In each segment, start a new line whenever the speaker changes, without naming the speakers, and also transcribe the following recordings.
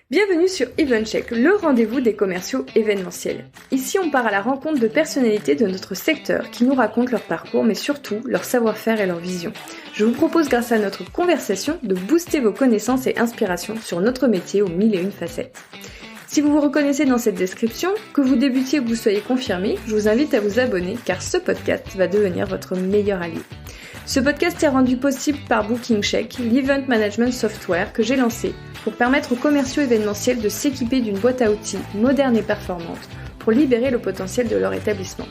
Bienvenue sur EventCheck, le rendez-vous des commerciaux événementiels. Ici, on part à la rencontre de personnalités de notre secteur qui nous racontent leur parcours, mais surtout leur savoir-faire et leur vision. Je vous propose, grâce à notre conversation, de booster vos connaissances et inspirations sur notre métier aux 1001 facettes. Si vous vous reconnaissez dans cette description, que vous débutiez ou que vous soyez confirmé, je vous invite à vous abonner car ce podcast va devenir votre meilleur allié. Ce podcast est rendu possible par BookingCheck, l'event management software que j'ai lancé pour permettre aux commerciaux événementiels de s'équiper d'une boîte à outils moderne et performante pour libérer le potentiel de leur établissement.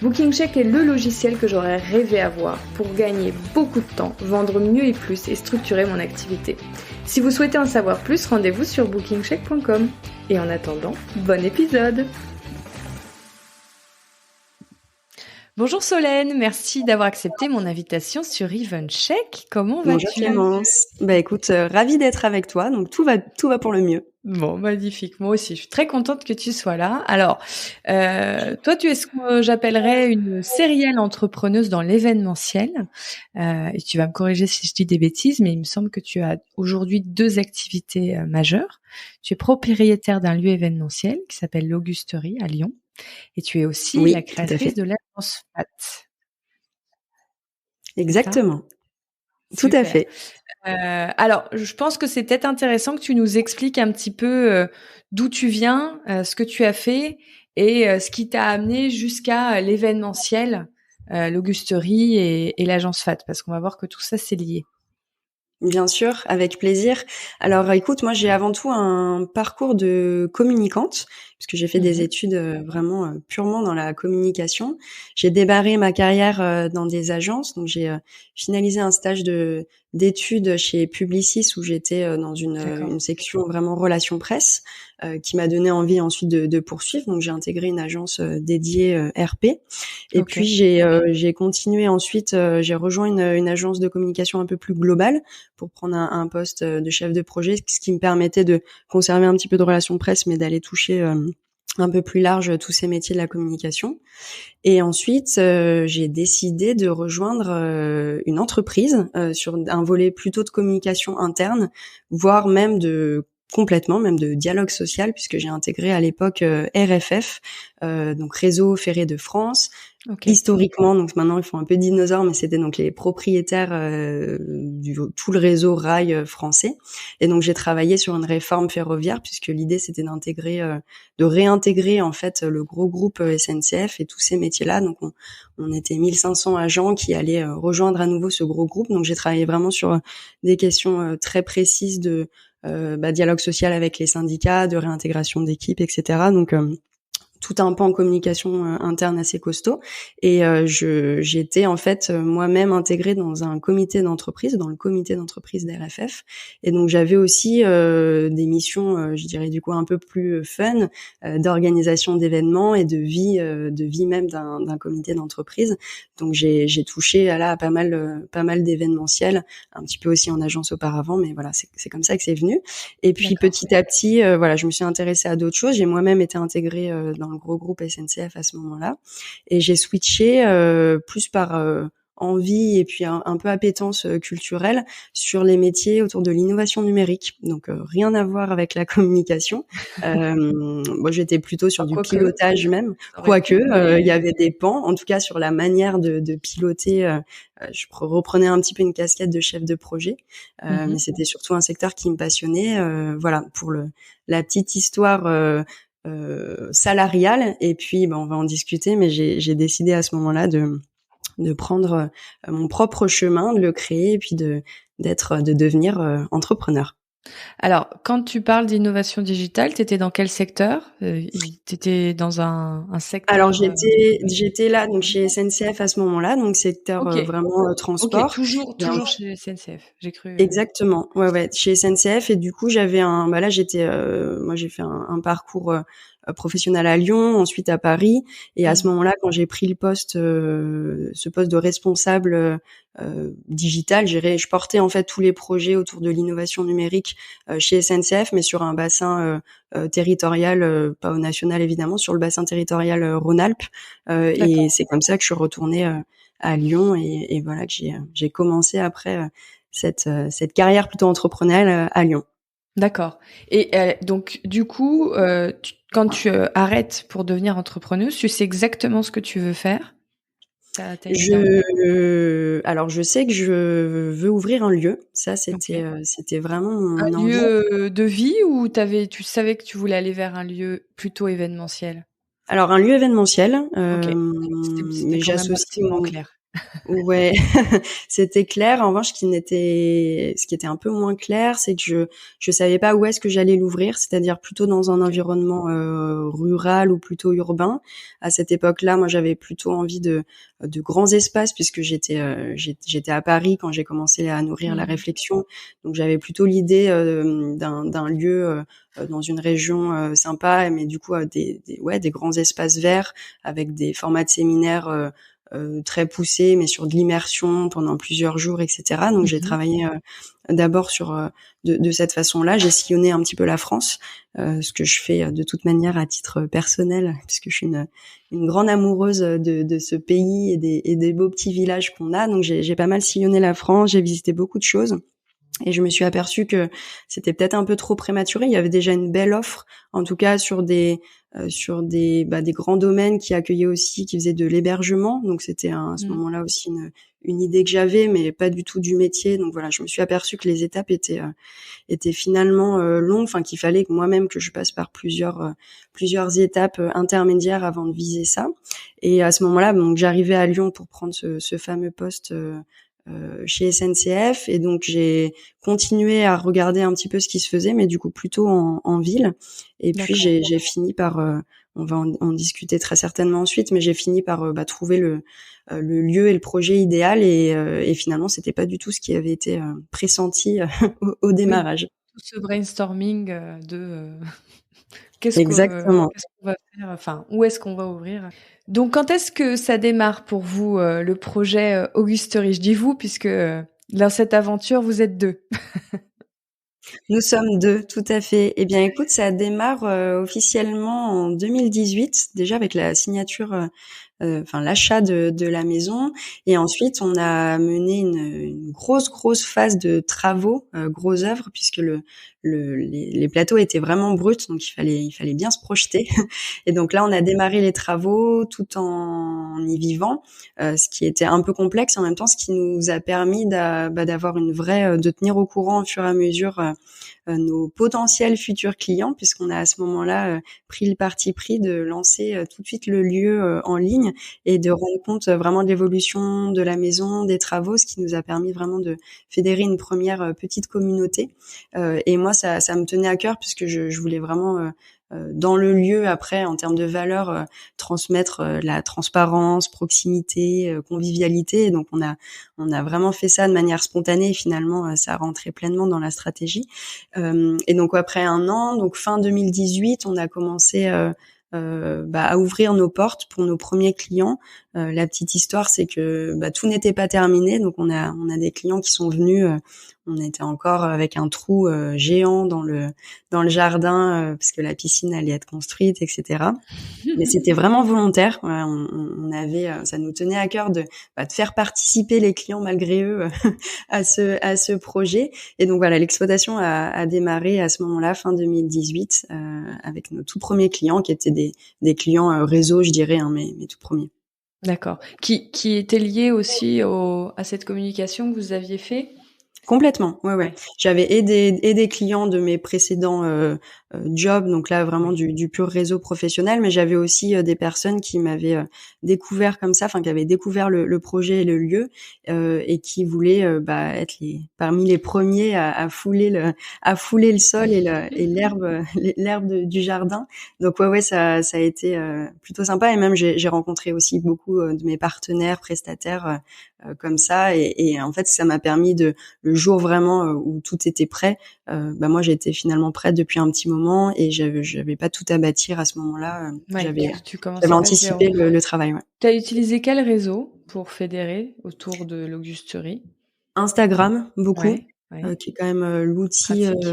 BookingCheck est le logiciel que j'aurais rêvé avoir pour gagner beaucoup de temps, vendre mieux et plus et structurer mon activité. Si vous souhaitez en savoir plus, rendez-vous sur bookingcheck.com. Et en attendant, bon épisode! Bonjour Solène, merci d'avoir accepté mon invitation sur EventCheck. Comment vas-tu?
Bonjour Clémence. Écoute, ravie d'être avec toi, donc tout va pour le mieux.
Bon, magnifique. Moi aussi, je suis très contente que tu sois là. Alors, toi, tu es ce que j'appellerais une sérielle entrepreneuse dans l'événementiel. Et tu vas me corriger si je dis des bêtises, mais il me semble que tu as aujourd'hui 2 activités majeures. Tu es propriétaire d'un lieu événementiel qui s'appelle l'Augusterie à Lyon. Et tu es aussi la créatrice de l'agence FAT.
Exactement. Tout à fait.
Alors, je pense que c'est peut-être intéressant que tu nous expliques un petit peu d'où tu viens, ce que tu as fait et ce qui t'a amené jusqu'à l'événementiel, l'Augusterie et l'agence FAT, parce qu'on va voir que tout ça, c'est lié.
Bien sûr, avec plaisir. Alors, écoute, moi, j'ai avant tout un parcours de communicante, puisque j'ai fait des études vraiment purement dans la communication. J'ai démarré ma carrière dans des agences, donc j'ai finalisé un stage d'études chez Publicis où j'étais dans une section vraiment relations presse, qui m'a donné envie ensuite de poursuivre. Donc, j'ai intégré une agence dédiée RP. Et puis, j'ai continué ensuite, j'ai rejoint une agence de communication un peu plus globale pour prendre un poste de chef de projet, ce qui me permettait de conserver un petit peu de relations presse, mais d'aller toucher un peu plus large tous ces métiers de la communication. Et ensuite, j'ai décidé de rejoindre une entreprise sur un volet plutôt de communication interne, voire même complètement même de dialogue social, puisque j'ai intégré à l'époque RFF, donc Réseau Ferré de France. Historiquement, donc maintenant ils font un peu dinosaure, mais c'était donc les propriétaires tout le réseau rail français. Et donc j'ai travaillé sur une réforme ferroviaire, puisque l'idée c'était de réintégrer en fait le gros groupe SNCF et tous ces métiers-là. Donc on était 1500 agents qui allaient rejoindre à nouveau ce gros groupe. Donc j'ai travaillé vraiment sur des questions très précises de dialogue social avec les syndicats, de réintégration d'équipes, etc. Donc tout un pan en communication interne assez costaud. Et j'étais en fait moi-même intégrée dans un comité d'entreprise, dans le comité d'entreprise d'RFF. Et donc j'avais aussi des missions, je dirais du coup un peu plus fun, d'organisation d'événements et de vie même d'un comité d'entreprise. Donc j'ai touché à pas mal d'événementiels, un petit peu aussi en agence auparavant, mais voilà, c'est comme ça que c'est venu. Et puis petit à petit, je me suis intéressée à d'autres choses. J'ai moi-même été intégrée dans le gros groupe SNCF à ce moment-là, et j'ai switché plus par envie et puis un peu appétence culturelle sur les métiers autour de l'innovation numérique. Donc rien à voir avec la communication. Moi j'étais plutôt sur du pilotage même, quoique il y avait des pans, en tout cas sur la manière de piloter. Je reprenais un petit peu une casquette de chef de projet, mais c'était surtout un secteur qui me passionnait. Voilà, pour la petite histoire salariale. Et puis on va en discuter, mais j'ai décidé à ce moment-là de prendre mon propre chemin, de le créer et puis de devenir entrepreneur.
Alors, quand tu parles d'innovation digitale, t'étais dans quel secteur? T'étais dans un secteur.
Alors j'étais là donc chez SNCF à ce moment-là, donc secteur vraiment transport.
Toujours chez SNCF. J'ai cru.
Exactement. Ouais, chez SNCF. Et du coup j'avais moi j'ai fait un parcours professionnel à Lyon, ensuite à Paris. Et à ce moment-là, quand j'ai pris ce poste de responsable digital, je portais en fait tous les projets autour de l'innovation numérique chez SNCF, mais sur un bassin territorial, pas au national évidemment, sur le bassin territorial Rhône-Alpes. Et c'est comme ça que je suis retournée à Lyon, et voilà que j'ai commencé après cette carrière plutôt entrepreneuriale à Lyon.
D'accord. Et donc, du coup, quand tu arrêtes pour devenir entrepreneuse, tu sais exactement ce que tu veux faire? T'as une idée en tête?
Alors je sais que je veux ouvrir un lieu. Ça,
OK.
c'était vraiment
Un
mon envie.
lieu, de vie ou tu savais que tu voulais aller vers un lieu plutôt événementiel?
Alors un lieu événementiel,
OK. C'était
mais
quand même
j'associe
relativement clair.
ouais, c'était clair. En revanche, ce qui était un peu moins clair, c'est que je savais pas où est-ce que j'allais l'ouvrir, c'est-à-dire plutôt dans un
OK.
environnement rural ou plutôt urbain. À cette époque-là, moi, j'avais plutôt envie de grands espaces puisque j'étais à Paris quand j'ai commencé à nourrir la
Mmh.
réflexion. Donc, j'avais plutôt l'idée d'un lieu dans une région sympa, mais du coup des grands espaces verts avec des formats de séminaires très poussé, mais sur de l'immersion pendant plusieurs jours, etc. Donc j'ai
Mmh.
travaillé d'abord sur de cette façon-là. J'ai sillonné un petit peu la France, ce que je fais de toute manière à titre personnel, puisque je suis une grande amoureuse de ce pays et des beaux petits villages qu'on a. Donc j'ai pas mal sillonné la France, j'ai visité beaucoup de choses. Et je me suis aperçue que c'était peut-être un peu trop prématuré. Il y avait déjà une belle offre, en tout cas sur des grands domaines qui accueillaient aussi, qui faisaient de l'hébergement. Donc c'était à ce
Mmh.
moment-là aussi une idée que j'avais, mais pas du tout du métier. Donc voilà, je me suis aperçue que les étapes étaient finalement longues, enfin qu'il fallait que moi-même que je passe par plusieurs étapes intermédiaires avant de viser ça. Et à ce moment-là, donc j'arrivais à Lyon pour prendre ce fameux poste. Chez SNCF, et donc j'ai continué à regarder un petit peu ce qui se faisait, mais du coup plutôt en ville. Et puis
D'accord.
j'ai fini par on va en discuter très certainement ensuite, mais j'ai fini par trouver le lieu et le projet idéal, et finalement c'était pas du tout ce qui avait été pressenti au
Oui,
démarrage.
tout ce brainstorming,
Exactement.
qu'est-ce qu'on va faire? Enfin, où est-ce qu'on va ouvrir? Donc quand est-ce que ça démarre pour vous, le projet, Augusterie? Je dis «vous» puisque, dans cette aventure, vous êtes 2.
Nous sommes 2, tout à fait. Eh bien, écoute, ça démarre officiellement en 2018, déjà avec la signature, enfin l'achat de la maison, et ensuite on a mené une grosse phase de travaux, gros œuvre, puisque les plateaux étaient vraiment bruts, donc il fallait bien se projeter. Et donc là, on a démarré les travaux tout en y vivant, ce qui était un peu complexe, en même temps ce qui nous a permis d'avoir une vraie, de tenir au courant au fur et à mesure nos potentiels futurs clients, puisqu'on a à ce moment-là pris le parti pris de lancer tout de suite le lieu en ligne, et de rendre compte vraiment de l'évolution de la maison, des travaux, ce qui nous a permis vraiment de fédérer une première petite communauté. Et moi, ça me tenait à cœur, puisque je voulais vraiment dans le lieu, après, en termes de valeur, transmettre la transparence, proximité, convivialité. Et donc on a vraiment fait ça de manière spontanée, et finalement ça rentrait pleinement dans la stratégie. Et donc après un an, donc fin 2018, on a commencé à ouvrir nos portes pour nos premiers clients. La petite histoire, c'est que tout n'était pas terminé, donc on a des clients qui sont venus. On était encore avec un trou géant dans le jardin, parce que la piscine allait être construite, etc. Mais c'était vraiment volontaire. Voilà, on avait, ça nous tenait à cœur de faire participer les clients malgré eux à ce projet. Et donc voilà, l'exploitation a démarré à ce moment-là, fin 2018, avec nos tout premiers clients, qui étaient des clients réseau, je dirais, hein, mes tout premiers.
D'accord. Qui était lié aussi à cette communication que vous aviez fait?
Complètement, ouais, ouais.
Ouais.
J'avais et des clients de mes précédents jobs, donc là vraiment
Oui.
du pur réseau professionnel, mais j'avais aussi des personnes qui m'avaient découvert comme ça, enfin qui avaient découvert le projet et le lieu, et qui voulaient être parmi les premiers à fouler le sol et l'herbe l'herbe du jardin. Donc ouais, ça a été plutôt sympa, et même j'ai rencontré aussi beaucoup de mes partenaires prestataires comme ça, et en fait ça m'a permis le jour vraiment où tout était prêt, moi j'étais finalement prête depuis un petit moment, et j'avais pas tout à bâtir à ce moment-là.
Ouais, tu
J'avais
commençais pas de zéro.
anticipé le travail, ouais.
Tu as utilisé quel réseau pour fédérer autour de l'Augusterie?
Instagram, beaucoup.
Ouais. Ouais.
qui est quand même l'outil,
Pratique.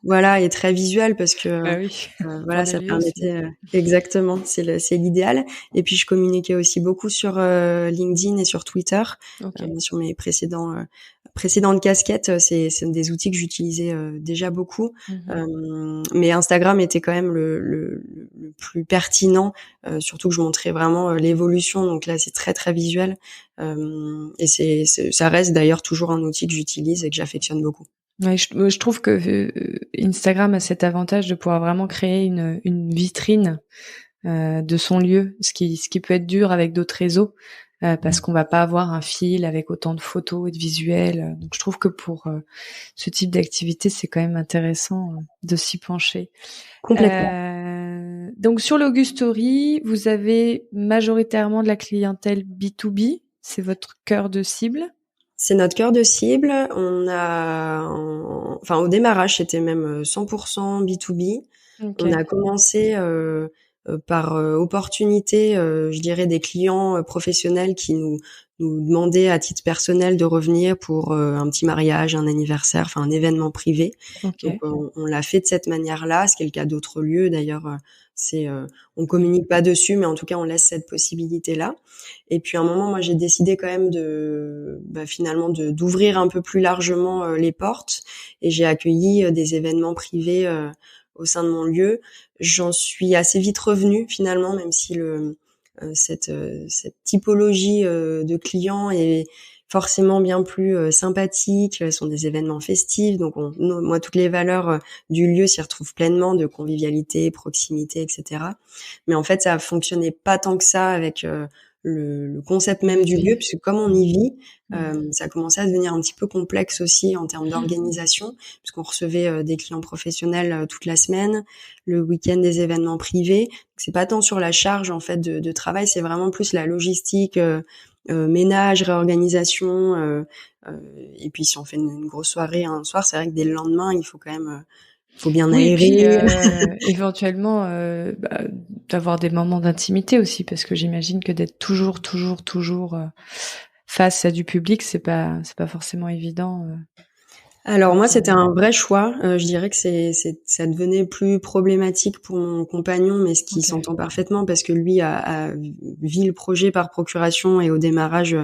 voilà, est très visuel parce que
Bah oui, pour
voilà,
des
ça
lieux aussi.
permettait exactement, c'est l'idéal. Et puis je communiquais aussi beaucoup sur LinkedIn et sur Twitter,
OK.
sur mes précédentes casquettes. C'est des outils que j'utilisais déjà beaucoup,
Mmh.
mais Instagram était quand même le plus pertinent, surtout que je montrais vraiment l'évolution. Donc là, c'est très très visuel, et ça reste d'ailleurs toujours un outil que j'utilise et que j'affectionne beaucoup.
Ouais, je trouve que, Instagram a cet avantage de pouvoir vraiment créer une vitrine, de son lieu, ce qui peut être dur avec d'autres réseaux, parce qu'on va pas avoir un fil avec autant de photos et de visuels, donc je trouve que pour, ce type d'activité, c'est quand même intéressant, de s'y pencher.
Complètement.
Donc sur l'Augustory, vous avez majoritairement de la clientèle B2B? C'est votre cœur de cible?
C'est notre cœur de cible. Enfin, au démarrage, c'était même 100% B2B. On
OK.
a commencé par opportunité, je dirais des clients professionnels qui nous demandaient à titre personnel de revenir pour un petit mariage, un anniversaire, enfin un événement privé. Donc
OK.
on l'a fait de cette manière-là, ce qui est le cas d'autres lieux d'ailleurs. C'est on communique pas dessus, mais en tout cas on laisse cette possibilité-là. Et puis à un moment, moi j'ai décidé quand même finalement d'ouvrir un peu plus largement les portes, et j'ai accueilli des événements privés au sein de mon lieu. J'en suis assez vite revenue finalement, même si cette typologie de clients est forcément bien plus sympathique. Ce sont des événements festifs, donc moi toutes les valeurs du lieu s'y retrouvent pleinement, de convivialité, proximité, etc. Mais en fait, ça fonctionnait pas tant que ça avec le concept même du lieu,
Oui.
puisque comme on y vit,
Mmh.
ça commençait à devenir un petit peu complexe aussi en termes d'organisation, puisqu'on recevait des clients professionnels toute la semaine, le week-end des événements privés. Donc, c'est pas tant sur la charge en fait de travail, c'est vraiment plus la logistique, ménage, réorganisation. Et puis si on fait une grosse soirée un soir, c'est vrai que dès le lendemain, il faut quand même faut bien
Oui, et puis,
aérer.
éventuellement, d'avoir des moments d'intimité aussi, parce que j'imagine que d'être toujours, toujours, toujours, face à du public, c'est pas forcément évident,
Alors moi,
quand
c'était
on
un vrai choix. Je dirais que ça devenait plus problématique pour mon compagnon, mais ce qui
OK.
s'entend parfaitement parce que lui a vit le projet par procuration, et au démarrage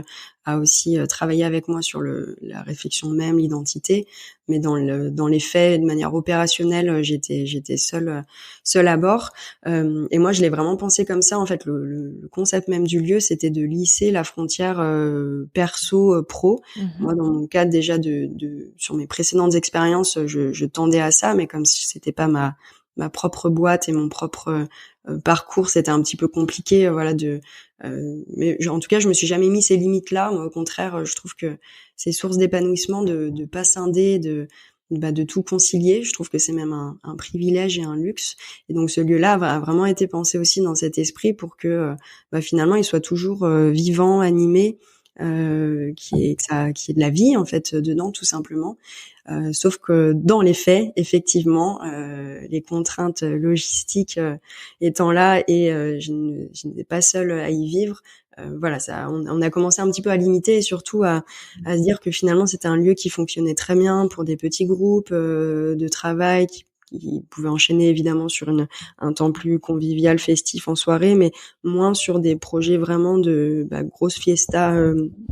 a aussi travaillé avec moi sur la réflexion même, l'identité. Mais dans les faits, de manière opérationnelle, j'étais seule à bord. Et moi, je l'ai vraiment pensé comme ça. En fait, le concept même du lieu, c'était de lisser la frontière perso pro.
Mmh.
Moi, dans mon cadre déjà sur mes précédentes expériences, je tendais à ça, mais comme c'était pas ma propre boîte et mon propre parcours, c'était un petit peu compliqué, voilà. Mais en tout cas, je me suis jamais mis ces limites-là. Moi, au contraire, je trouve que c'est source d'épanouissement de pas scinder, de tout concilier. Je trouve que c'est même un privilège et un luxe. Et donc, ce lieu-là a vraiment été pensé aussi dans cet esprit pour que finalement, il soit toujours vivant, animé, qu'il y ait de la vie en fait dedans, tout simplement. Sauf que dans les faits, effectivement, les contraintes logistiques étant là, et je n'étais pas seule à y vivre. Voilà, on a commencé un petit peu à limiter, et surtout à se dire que finalement c'était un lieu qui fonctionnait très bien pour des petits groupes de travail qui pouvaient enchaîner évidemment sur un temps plus convivial, festif en soirée, mais moins sur des projets vraiment de grosses fiestas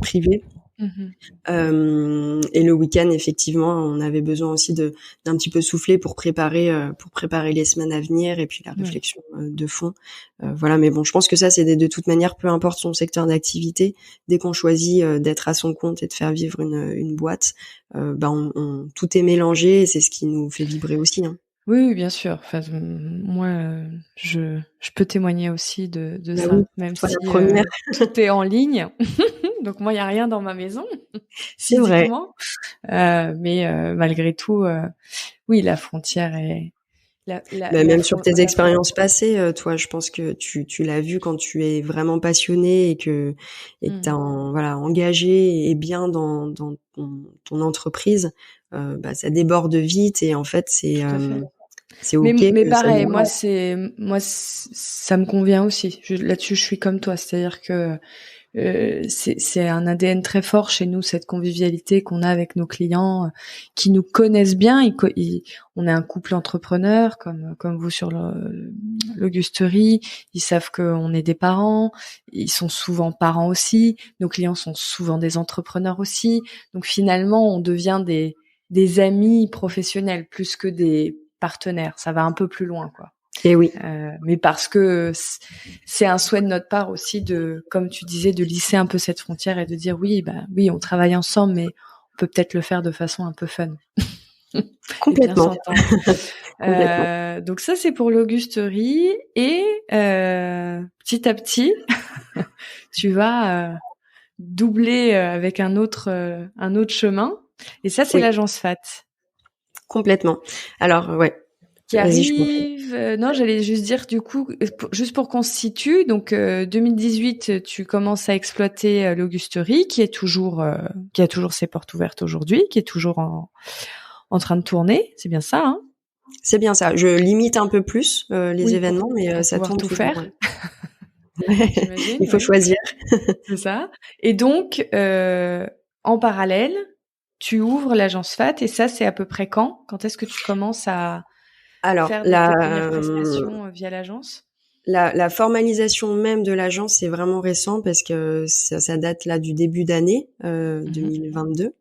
privées.
Mmh.
Et le week-end, effectivement, on avait besoin aussi d'un petit peu souffler pour préparer les semaines à venir, et puis la
Oui.
réflexion de fond. Voilà, mais bon, je pense que ça, c'est de toute manière, peu importe son secteur d'activité, dès qu'on choisit d'être à son compte et de faire vivre une boîte, tout est mélangé, et c'est ce qui nous fait vibrer aussi, hein.
Oui, oui, bien sûr. Enfin, moi, je peux témoigner aussi de
Bah oui,
ça, même
toi la
si,
première.
tout est en ligne. Donc moi, il y a rien dans ma maison,
C'est vrai.
physiquement, mais malgré tout, oui, la frontière est
Bah, même sur tes
la fron
expériences passées, toi, je pense que tu l'as vu quand tu es vraiment passionné, et que tu
mmh,
voilà, engagé et bien dans ton entreprise, ça déborde vite, et en fait,
tout à fait.
c'est
Mais
OK
mais
que ça
pareil,
dérape.
moi, ça me convient aussi. Là-dessus, je suis comme toi, c'est-à-dire que c'est un ADN très fort chez nous, cette convivialité qu'on a avec nos clients qui nous connaissent bien. On est un couple entrepreneur comme vous sur l'Augusterie. Ils savent qu'on est des parents. Ils sont souvent parents aussi. Nos clients sont souvent des entrepreneurs aussi. Donc finalement, on devient des amis professionnels plus que des partenaires. Ça va un peu plus loin, quoi.
Et oui.
Mais parce que c'est un souhait de notre part aussi de, comme tu disais, de lisser un peu cette frontière et de dire oui, on travaille ensemble, mais on peut peut-être le faire de façon un peu fun.
Complètement.
Complètement. Donc ça, c'est pour l'Augusterie. Et petit à petit, tu vas doubler avec un autre chemin. Et ça, c'est l'agence FAT.
Complètement. Alors, ouais.
Qui arrive. Non, j'allais juste dire du coup, juste pour qu'on se situe. Donc 2018, tu commences à exploiter l'Augusterie, qui a toujours ses portes ouvertes aujourd'hui, qui est toujours en train de tourner. C'est bien ça, hein?
C'est bien ça. Je limite un peu plus les événements, mais ça tourne
tout
toujours.
Faire.
Il faut choisir.
C'est ça. Et donc, en parallèle, tu ouvres l'agence FAT. Et ça, c'est à peu près quand? Quand est-ce que tu commences à faire tes premières prestations via l'agence?
La formalisation même de l'agence, c'est vraiment récent parce que ça date là du début d'année 2022.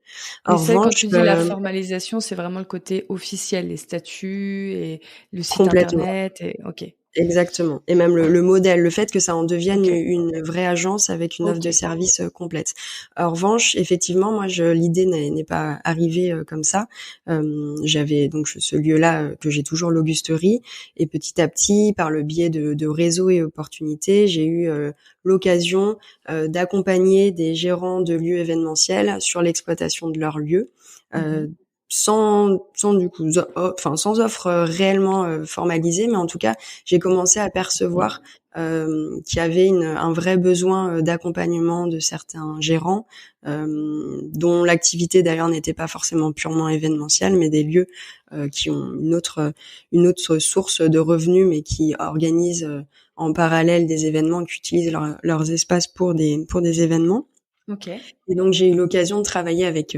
Mais c'est quand tu dis la formalisation, c'est vraiment le côté officiel, les statuts et le site internet. Ok.
Exactement. Et même le modèle, le fait que ça en devienne une vraie agence avec une offre de service complète. En revanche, effectivement, moi, l'idée n'est pas arrivée comme ça. J'avais donc ce lieu-là que j'ai toujours, l'Augusterie, et petit à petit, par le biais de réseaux et opportunités, j'ai eu l'occasion d'accompagner des gérants de lieux événementiels sur l'exploitation de leurs lieux. Sans offre réellement formalisée, mais en tout cas, j'ai commencé à percevoir qu'il y avait un vrai besoin d'accompagnement de certains gérants, dont l'activité d'ailleurs n'était pas forcément purement événementielle, mais des lieux qui ont une autre source de revenus, mais qui organisent en parallèle des événements, qui utilisent leurs espaces pour des événements.
Okay.
Et donc j'ai eu l'occasion de travailler avec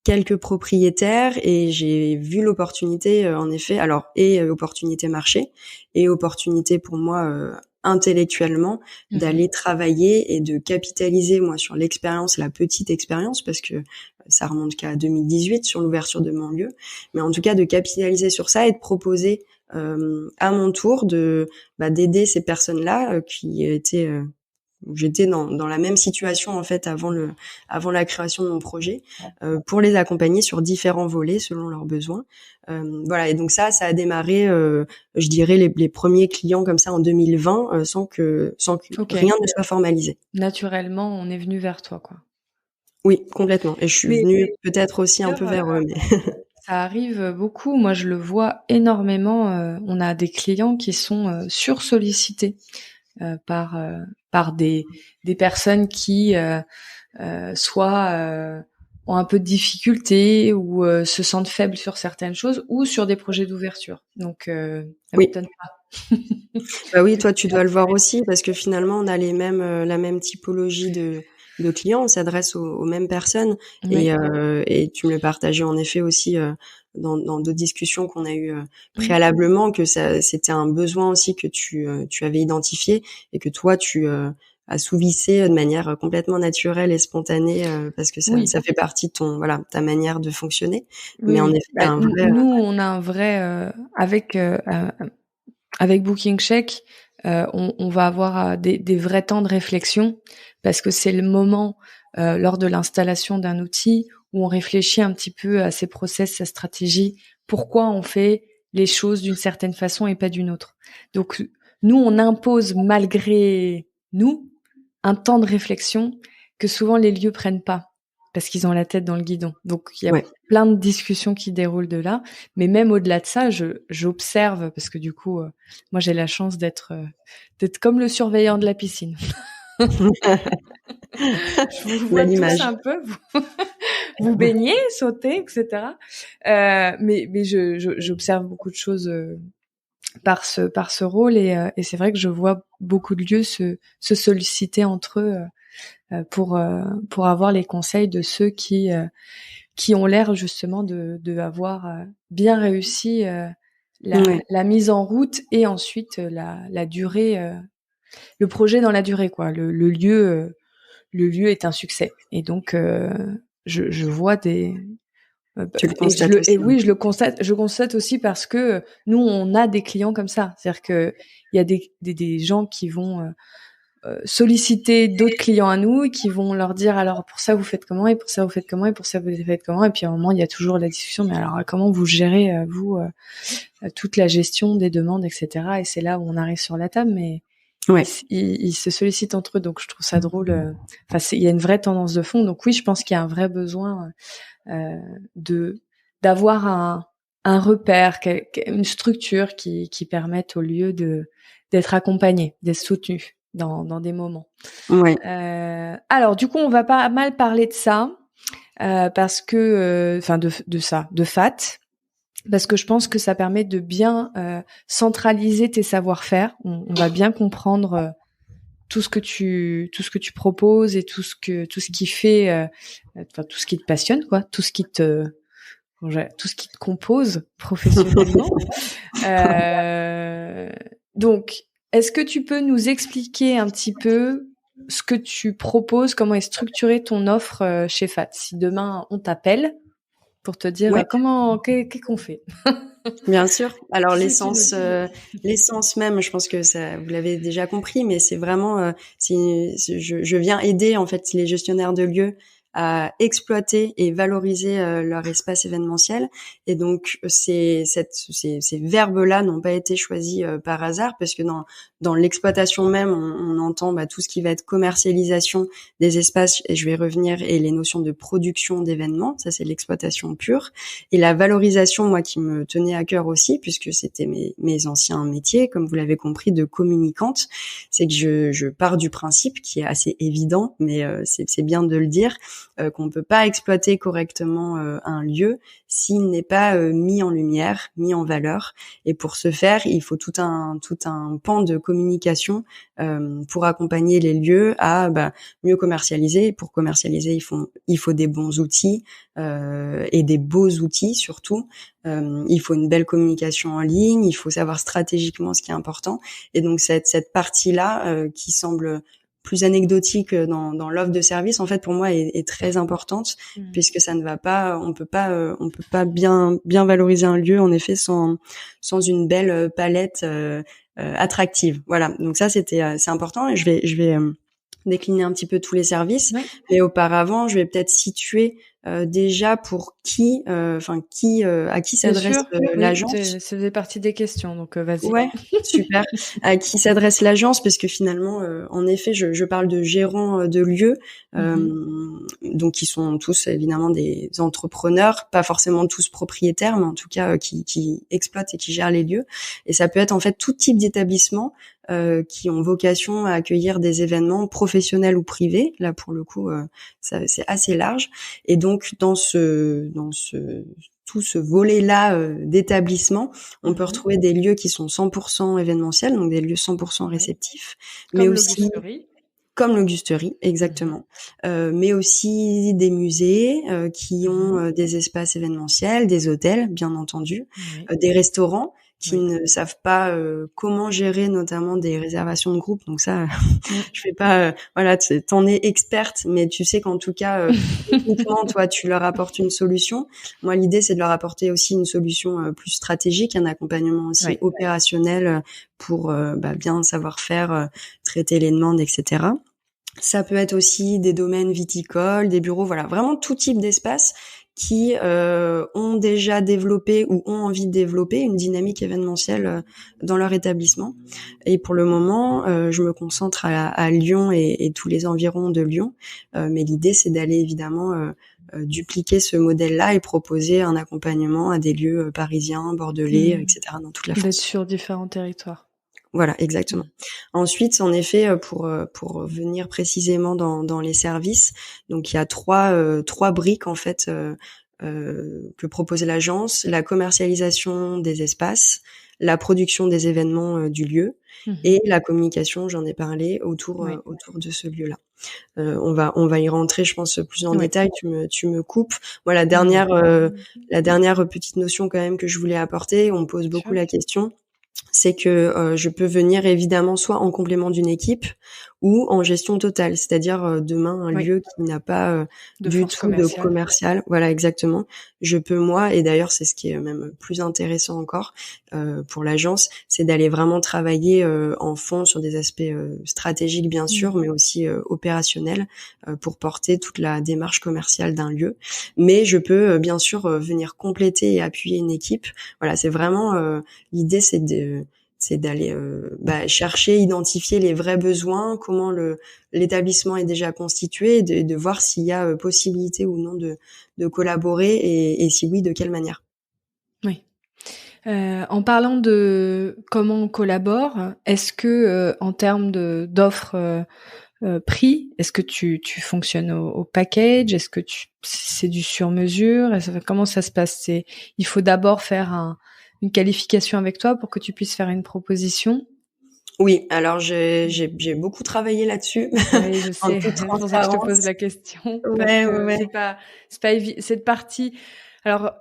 quelques propriétaires et j'ai vu l'opportunité en effet, alors opportunité marché et opportunité pour moi intellectuellement d'aller travailler et de capitaliser moi sur l'expérience, la petite expérience, parce que ça remonte qu'à 2018 sur l'ouverture de mon lieu, mais en tout cas de capitaliser sur ça et de proposer à mon tour d'aider ces personnes-là qui étaient j'étais dans la même situation en fait avant la création de mon projet, pour les accompagner sur différents volets selon leurs besoins. Voilà, et donc ça a démarré, je dirais les premiers clients comme ça en 2020, sans que rien ne soit formalisé.
Naturellement, on est venu vers toi, quoi.
Oui, complètement. Et je suis venue peut-être aussi un peu vers eux. Mais
ça arrive beaucoup. Moi, je le vois énormément. On a des clients qui sont sursollicités par des personnes qui soit ont un peu de difficultés ou se sentent faibles sur certaines choses ou sur des projets d'ouverture. Donc, ça m'étonne pas.
Bah oui, toi, tu dois le voir aussi parce que finalement, on a la même typologie de clients, on s'adresse aux mêmes personnes. Et tu me le partageais en effet aussi dans d'autres discussions qu'on a eues préalablement, que c'était un besoin aussi que tu avais identifié et que toi tu assouvissé de manière complètement naturelle et spontanée parce que ça fait partie de ta manière de fonctionner. Mais en effet,
nous on a un vrai avec Booking Check, on va avoir des vrais temps de réflexion parce que c'est le moment lors de l'installation d'un outil où on réfléchit un petit peu à ses process, sa stratégie, pourquoi on fait les choses d'une certaine façon et pas d'une autre. Donc nous, on impose malgré nous un temps de réflexion que souvent les lieux prennent pas parce qu'ils ont la tête dans le guidon. Donc il y a plein de discussions qui déroulent de là, mais même au-delà de ça, j'observe parce que du coup, moi j'ai la chance d'être comme le surveillant de la piscine. Je vous vois tous un peu, vous baignez, sautez, etc. Mais j'observe beaucoup de choses par ce rôle et c'est vrai que je vois beaucoup de lieux se solliciter entre eux pour avoir les conseils de ceux qui ont l'air justement de avoir bien réussi la mise en route et ensuite la durée, le projet dans la durée, quoi. Le lieu est un succès et donc je vois des
Tu le constates aussi,
et oui, je le constate. Je constate aussi parce que nous, on a des clients comme ça. C'est-à-dire que il y a des gens qui vont solliciter d'autres clients à nous et qui vont leur dire alors pour ça vous faites comment et pour ça vous faites comment et pour ça vous faites comment et puis à un moment il y a toujours la discussion mais alors comment vous gérez vous toute la gestion des demandes etc. Et c'est là où on arrive sur la table mais ils se sollicitent entre eux donc je trouve ça drôle. Enfin il y a une vraie tendance de fond donc oui je pense qu'il y a un vrai besoin d'avoir un repère, une structure qui permette au lieu d'être accompagné, d'être soutenu dans des moments.
Ouais.
Alors du coup, on va pas mal parler de ça parce que, enfin de FAT, parce que je pense que ça permet de bien centraliser tes savoir-faire. On va bien comprendre tout ce que tu proposes et tout ce qui fait enfin tout ce qui te passionne quoi, tout ce qui te compose professionnellement. Donc est-ce que tu peux nous expliquer un petit peu ce que tu proposes, comment est structurée ton offre chez FAT si demain on t'appelle pour te dire qu'est-ce qu'on fait?
Bien sûr. Alors l'essence même, je pense que ça, vous l'avez déjà compris, mais c'est vraiment, je viens aider en fait les gestionnaires de lieux à exploiter et valoriser leur espace événementiel. Et donc ces verbes-là n'ont pas été choisis par hasard, parce que dans l'exploitation même, on entend tout ce qui va être commercialisation des espaces, et je vais revenir, et les notions de production d'événements, ça c'est l'exploitation pure. Et la valorisation, moi, qui me tenait à cœur aussi, puisque c'était mes anciens métiers, comme vous l'avez compris, de communicante, c'est que je pars du principe, qui est assez évident, mais c'est bien de le dire, qu'on ne peut pas exploiter correctement un lieu s'il n'est pas mis en lumière, mis en valeur. Et pour ce faire, il faut tout un pan de communication pour accompagner les lieux à mieux commercialiser. Pour commercialiser, il faut des bons outils et des beaux outils surtout. Il faut une belle communication en ligne, il faut savoir stratégiquement ce qui est important. Et donc cette partie-là qui semble plus anecdotique dans l'offre de service, en fait, pour moi, est très importante, puisque ça ne va pas, on peut pas bien valoriser un lieu, en effet, sans une belle palette attractive. Voilà. Donc ça, c'est important, et je vais décliner un petit peu tous les services.
Ouais.
Mais auparavant, je vais peut-être situer déjà pour à qui s'adresse l'agence.
Ça faisait partie des questions, donc vas-y.
Ouais, super. À qui s'adresse l'agence, parce que finalement, en effet, je parle de gérants de lieux, donc qui sont tous évidemment des entrepreneurs, pas forcément tous propriétaires, mais en tout cas qui exploitent et qui gèrent les lieux. Et ça peut être en fait tout type d'établissement qui ont vocation à accueillir des événements professionnels ou privés. Là, pour le coup, c'est assez large. Et donc, dans tout ce volet-là d'établissement, on peut retrouver des lieux qui sont 100% événementiels, donc des lieux 100% réceptifs, mais aussi comme l'Augusterie, exactement. Mais aussi des musées qui ont des espaces événementiels, des hôtels, bien entendu, des restaurants qui ne savent pas comment gérer notamment des réservations de groupe. Donc ça, je fais pas, voilà, t'en es experte, mais tu sais qu'en tout cas, techniquement, toi, tu leur apportes une solution. Moi, l'idée, c'est de leur apporter aussi une solution plus stratégique, un accompagnement aussi opérationnel pour bien savoir faire, traiter les demandes, etc. Ça peut être aussi des domaines viticoles, des bureaux, voilà, vraiment tout type d'espace qui ont déjà développé ou ont envie de développer une dynamique événementielle dans leur établissement. Et pour le moment, je me concentre à Lyon et tous les environs de Lyon. Mais l'idée, c'est d'aller évidemment dupliquer ce modèle-là et proposer un accompagnement à des lieux parisiens, bordelais, etc., dans toute la France.
D'être sur différents territoires.
Voilà, exactement. Ensuite, en effet, pour venir précisément dans les services, donc il y a trois briques en fait que proposait l'agence, la commercialisation des espaces, la production des événements du lieu et la communication, j'en ai parlé, autour de ce lieu-là. On va y rentrer, je pense, plus en détail. Tu me coupes. Moi, la dernière petite notion quand même que je voulais apporter, on me pose beaucoup la question, c'est que je peux venir évidemment soit en complément d'une équipe ou en gestion totale, c'est-à-dire demain un lieu qui n'a pas du tout de commercial, voilà exactement. Je peux moi, et d'ailleurs c'est ce qui est même plus intéressant encore pour l'agence, c'est d'aller vraiment travailler en fond sur des aspects stratégiques bien sûr, mais aussi opérationnels pour porter toute la démarche commerciale d'un lieu. Mais je peux bien sûr venir compléter et appuyer une équipe. Voilà, c'est vraiment l'idée, c'est d'aller chercher, identifier les vrais besoins, comment l'établissement est déjà constitué, de voir s'il y a possibilité ou non de collaborer et si oui, de quelle manière.
Oui. En parlant de comment on collabore, est-ce que en termes d'offres prix, est-ce que tu fonctionnes au package? Est-ce que c'est du sur-mesure? Comment ça se passe? Il faut d'abord faire une qualification avec toi pour que tu puisses faire une proposition?
Oui, alors j'ai beaucoup travaillé là-dessus.
Oui, je sais. C'est pour ça que je te pose la question.
Ouais.
C'est pas cette partie. Alors,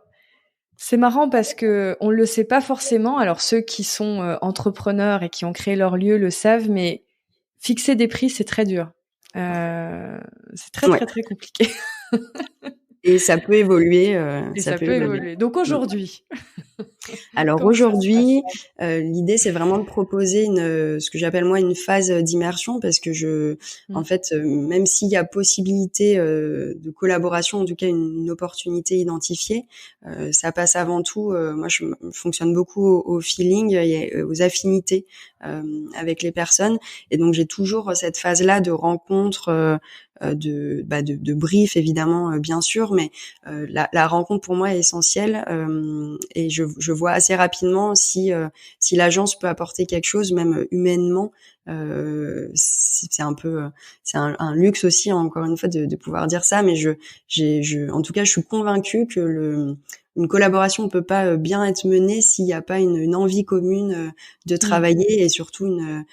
c'est marrant parce que on le sait pas forcément. Alors, ceux qui sont entrepreneurs et qui ont créé leur lieu le savent, mais fixer des prix, c'est très dur. C'est très, très compliqué.
Et ça peut évoluer.
Ça peut évoluer. Donc aujourd'hui.
Alors aujourd'hui, l'idée c'est vraiment de proposer ce que j'appelle moi une phase d'immersion, parce que en fait, même s'il y a possibilité de collaboration, en tout cas une opportunité identifiée, ça passe avant tout. Moi, je fonctionne beaucoup au feeling et aux affinités avec les personnes, et donc j'ai toujours cette phase-là de rencontre. De brief évidemment bien sûr, mais la rencontre pour moi est essentielle, et je vois assez rapidement si l'agence peut apporter quelque chose même humainement. C'est un peu c'est un luxe aussi, encore une fois, de pouvoir dire ça, mais en tout cas je suis convaincue que une collaboration ne peut pas bien être menée s'il n'y a pas une envie commune de travailler, et surtout une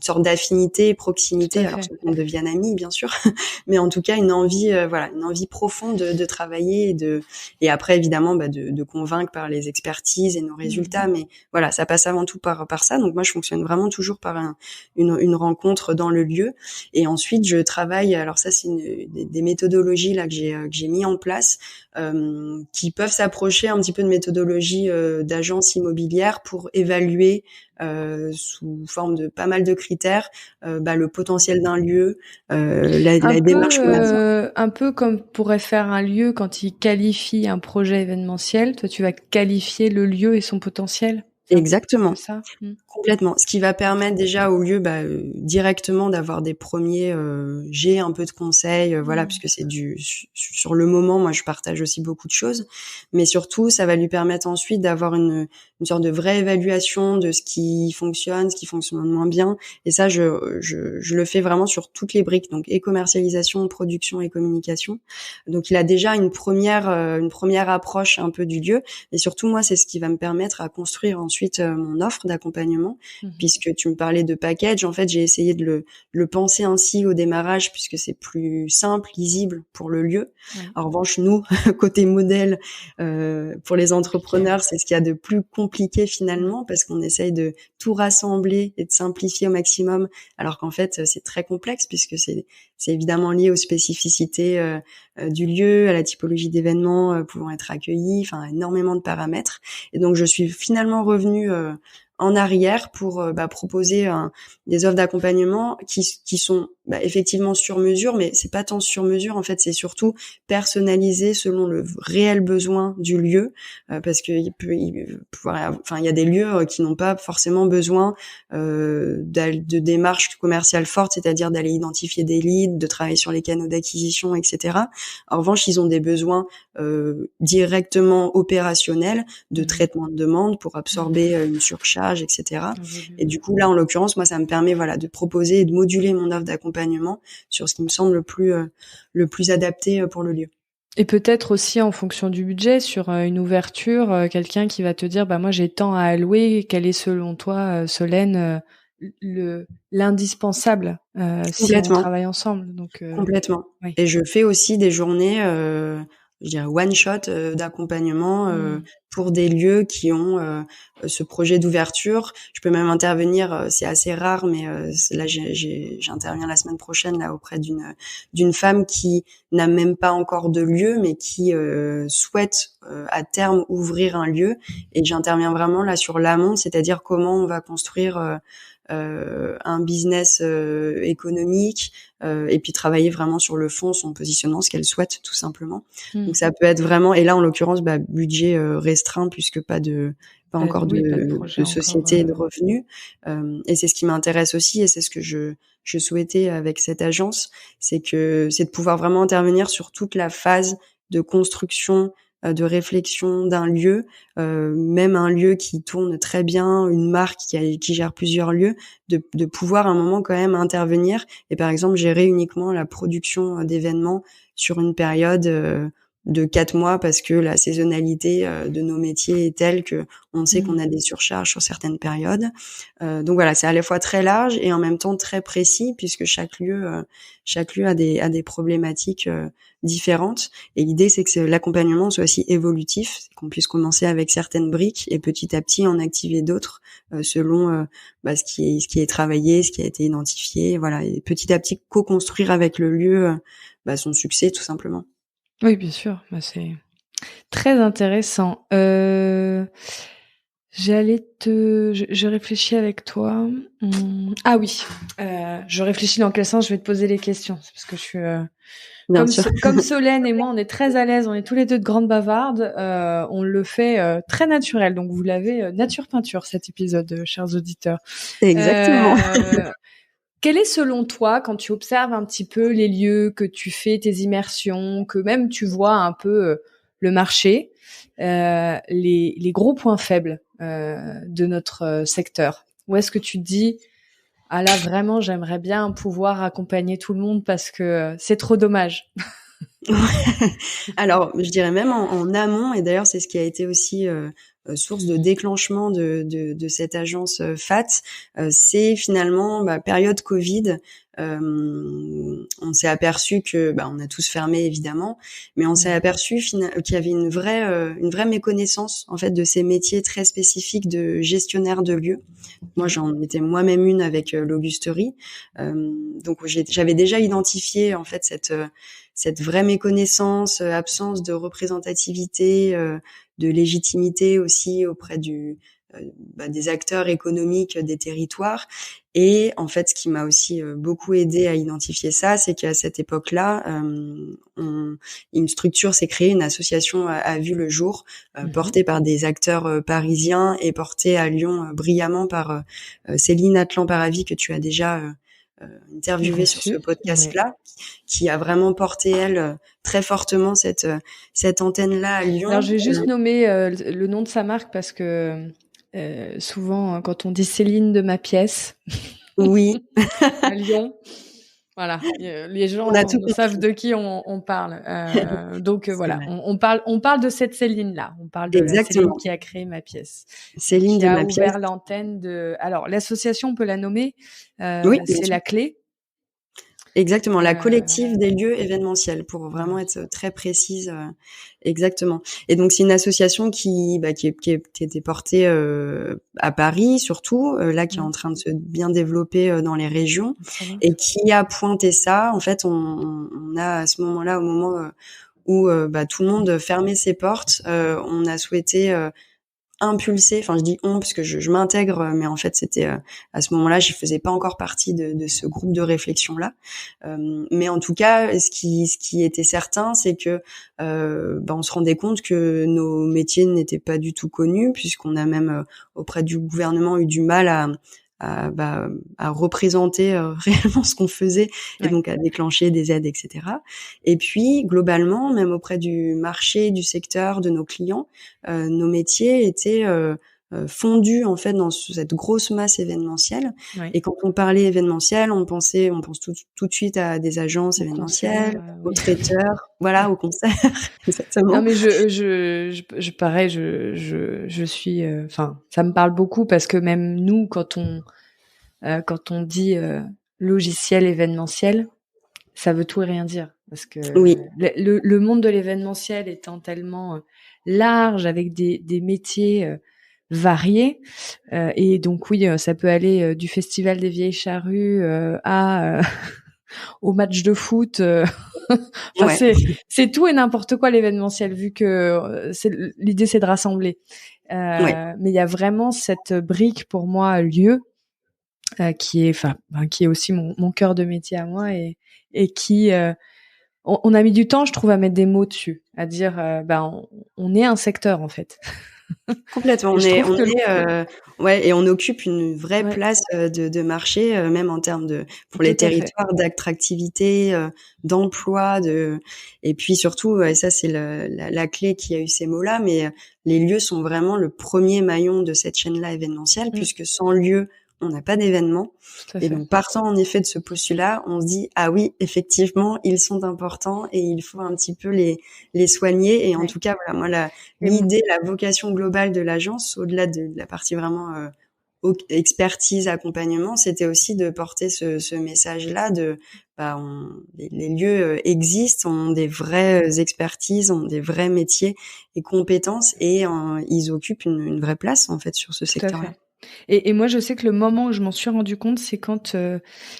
sorte d'affinité, proximité, alors qu'on devienne amis bien sûr, mais en tout cas une envie profonde de travailler et après évidemment de convaincre par les expertises et nos résultats, mais voilà, ça passe avant tout par ça. Donc moi je fonctionne vraiment toujours par une rencontre dans le lieu, et ensuite je travaille, alors ça c'est des méthodologies là que j'ai mis en place, qui peuvent s'approcher un petit peu de méthodologie d'agence immobilière pour évaluer sous forme de pas mal de critères le potentiel d'un lieu, la démarche commerciale.
Un peu comme pourrait faire un lieu quand il qualifie un projet événementiel. Toi, tu vas qualifier le lieu et son potentiel.
Exactement.
Ça.
Complètement. Ce qui va permettre déjà au lieu directement d'avoir des premiers jets un peu de conseils, voilà, puisque c'est sur le moment. Moi, je partage aussi beaucoup de choses, mais surtout, ça va lui permettre ensuite d'avoir une sorte de vraie évaluation de ce qui fonctionne, ce qui fonctionne moins bien. Et ça, je le fais vraiment sur toutes les briques, donc et commercialisation, production et communication. Donc, il a déjà une première approche un peu du lieu, et surtout, moi, c'est ce qui va me permettre à construire ensuite mon offre d'accompagnement, puisque tu me parlais de package. En fait, j'ai essayé de le penser ainsi au démarrage, puisque c'est plus simple, lisible pour le lieu. En revanche, nous, côté modèle, pour les entrepreneurs, c'est ce qu'il y a de plus compliqué finalement, parce qu'on essaye de tout rassembler et de simplifier au maximum, alors qu'en fait, c'est très complexe, puisque c'est évidemment lié aux spécificités du lieu, à la typologie d'événements pouvant être accueillis, enfin énormément de paramètres. Et donc je suis finalement revenue en arrière pour proposer des offres d'accompagnement qui sont effectivement sur mesure, mais c'est pas tant sur mesure, en fait, c'est surtout personnalisé selon le réel besoin du lieu, parce que il y a des lieux qui n'ont pas forcément besoin de démarches commerciales fortes, c'est-à-dire d'aller identifier des leads, de travailler sur les canaux d'acquisition, etc. En revanche, ils ont des besoins directement opérationnels, de traitement de demande pour absorber une surcharge, etc. Et du coup, là, en l'occurrence, moi, ça me permet de proposer et de moduler mon offre d'accompagnement sur ce qui me semble le plus adapté pour le lieu.
Et peut-être aussi en fonction du budget, sur une ouverture, quelqu'un qui va te dire, bah moi j'ai tant à allouer. Quel est selon toi, Solène, l'indispensable si on
Complètement.
travaille ensemble. Donc
Complètement.
oui.
Et je fais aussi des journées, je dirais one shot d'accompagnement pour des lieux qui ont ce projet d'ouverture. Je peux même intervenir, c'est assez rare, mais là j'interviens la semaine prochaine là auprès d'une femme qui n'a même pas encore de lieu, mais qui souhaite à terme ouvrir un lieu. Et j'interviens vraiment là sur l'amont, c'est-à-dire comment on va construire un business économique, et puis travailler vraiment sur le fond, son positionnement, ce qu'elle souhaite tout simplement. Donc ça peut être vraiment, et là en l'occurrence, budget restreint puisque pas encore
pas de projet
de
encore,
société et de revenus. Et c'est ce qui m'intéresse aussi, et c'est ce que je souhaitais avec cette agence, c'est de pouvoir vraiment intervenir sur toute la phase de construction, de réflexion d'un lieu, même un lieu qui tourne très bien, une marque qui gère plusieurs lieux, de pouvoir à un moment quand même intervenir et par exemple gérer uniquement la production d'événements sur une période de 4 mois parce que la saisonnalité de nos métiers est telle que on sait qu'on a des surcharges sur certaines périodes. Donc voilà, c'est à la fois très large et en même temps très précis puisque chaque lieu a des problématiques différentes. Et l'idée, c'est que l'accompagnement soit aussi évolutif, qu'on puisse commencer avec certaines briques et petit à petit en activer d'autres selon ce qui est travaillé, ce qui a été identifié. Voilà, et petit à petit co-construire avec le lieu son succès tout simplement.
Oui, bien sûr. C'est très intéressant. Je réfléchis avec toi. Ah oui. Je réfléchis dans quel sens je vais te poser les questions. C'est parce que je suis
Bien sûr.
comme Solène et moi, on est très à l'aise. On est tous les deux de grandes bavardes. On le fait très naturel. Donc vous l'avez nature peinture cet épisode, chers auditeurs.
Exactement.
Quel est selon toi, quand tu observes un petit peu les lieux, que tu fais tes immersions, que même tu vois un peu le marché, les gros points faibles de notre secteur? Où est-ce que tu te dis, ah là vraiment j'aimerais bien pouvoir accompagner tout le monde parce que c'est trop dommage?
Alors, je dirais même en amont, et d'ailleurs c'est ce qui a été aussi source de déclenchement de cette agence FAT, c'est finalement période Covid. On s'est aperçu que on a tous fermé évidemment, mais on s'est aperçu qu'il y avait une vraie méconnaissance en fait de ces métiers très spécifiques de gestionnaire de lieux. Moi, j'en étais moi-même une avec l'Augusterie, donc j'avais déjà identifié en fait cette vraie méconnaissance, absence de représentativité, de légitimité aussi auprès des acteurs économiques des territoires. Et en fait, ce qui m'a aussi beaucoup aidé à identifier ça, c'est qu'à cette époque-là, une structure s'est créée, une association a vu le jour, portée par des acteurs parisiens et portée à Lyon brillamment par Céline Atlan-Paravi, que tu as déjà interviewée sur ce podcast-là, qui a vraiment porté, elle, très fortement cette antenne-là à Lyon.
Alors, je vais juste nommer le nom de sa marque parce que souvent, quand on dit Céline de ma pièce,
oui,
à Lyon, voilà, les gens savent de qui on parle. Donc voilà, on parle de cette Céline-là. On parle de la Céline qui a créé ma pièce,
Céline
qui
de
a
ma
ouvert
pièce.
l'antenne de. Alors l'association, on peut la nommer.
Oui,
c'est la clé.
Exactement, la collective des lieux événementiels, pour vraiment être très précise. Exactement. Et donc c'est une association qui était portée à Paris surtout, là qui est en train de se bien développer dans les régions, et qui a pointé ça. En fait, on a à ce moment-là, au moment où tout le monde fermait ses portes, on a souhaité impulsé, enfin je dis on parce que je m'intègre, mais en fait c'était à ce moment-là je faisais pas encore partie de ce groupe de réflexion là, mais en tout cas ce qui était certain, c'est que on se rendait compte que nos métiers n'étaient pas du tout connus, puisqu'on a même auprès du gouvernement eu du mal à représenter réellement ce qu'on faisait, et donc à déclencher des aides, etc. Et puis globalement, même auprès du marché, du secteur, de nos clients, nos métiers étaient fondu en fait dans cette grosse masse événementielle.
Ouais.
Et quand on parlait événementiel, on pense tout de suite à des agences événementielles, aux traiteurs, voilà, aux concerts, exactement.
Non mais pareil, je suis, enfin, ça me parle beaucoup parce que même nous, quand on dit logiciel événementiel, ça veut tout et rien dire parce que
Oui.
le monde de l'événementiel étant tellement large avec des métiers variés et donc oui, ça peut aller du festival des vieilles charrues à au match de foot. Enfin,
Ouais.
c'est tout et n'importe quoi l'événementiel, vu que l'idée c'est de rassembler.
Ouais.
Mais il y a vraiment cette brique pour moi lieu qui est aussi mon cœur de métier à moi et qui on a mis du temps, je trouve, à mettre des mots dessus, à dire on est un secteur en fait.
Complètement. Ouais, et on occupe une vraie place de marché, même en termes pour les territoires, d'attractivité, d'emploi, et puis surtout, et ça c'est la clé qui a eu ces mots-là, mais les lieux sont vraiment le premier maillon de cette chaîne-là événementielle, puisque sans lieu, on n'a pas d'événement. Et donc, partant en effet de ce postulat, on se dit, ah oui, effectivement, ils sont importants et il faut un petit peu les soigner. Et en tout cas, voilà, moi, l'idée, la vocation globale de l'agence, au-delà de la partie vraiment expertise, accompagnement, c'était aussi de porter ce message-là les lieux existent, ont des vraies expertises, ont des vrais métiers et compétences, et ils occupent une vraie place en fait sur ce secteur-là.
Et moi, je sais que le moment où je m'en suis rendu compte, c'est quand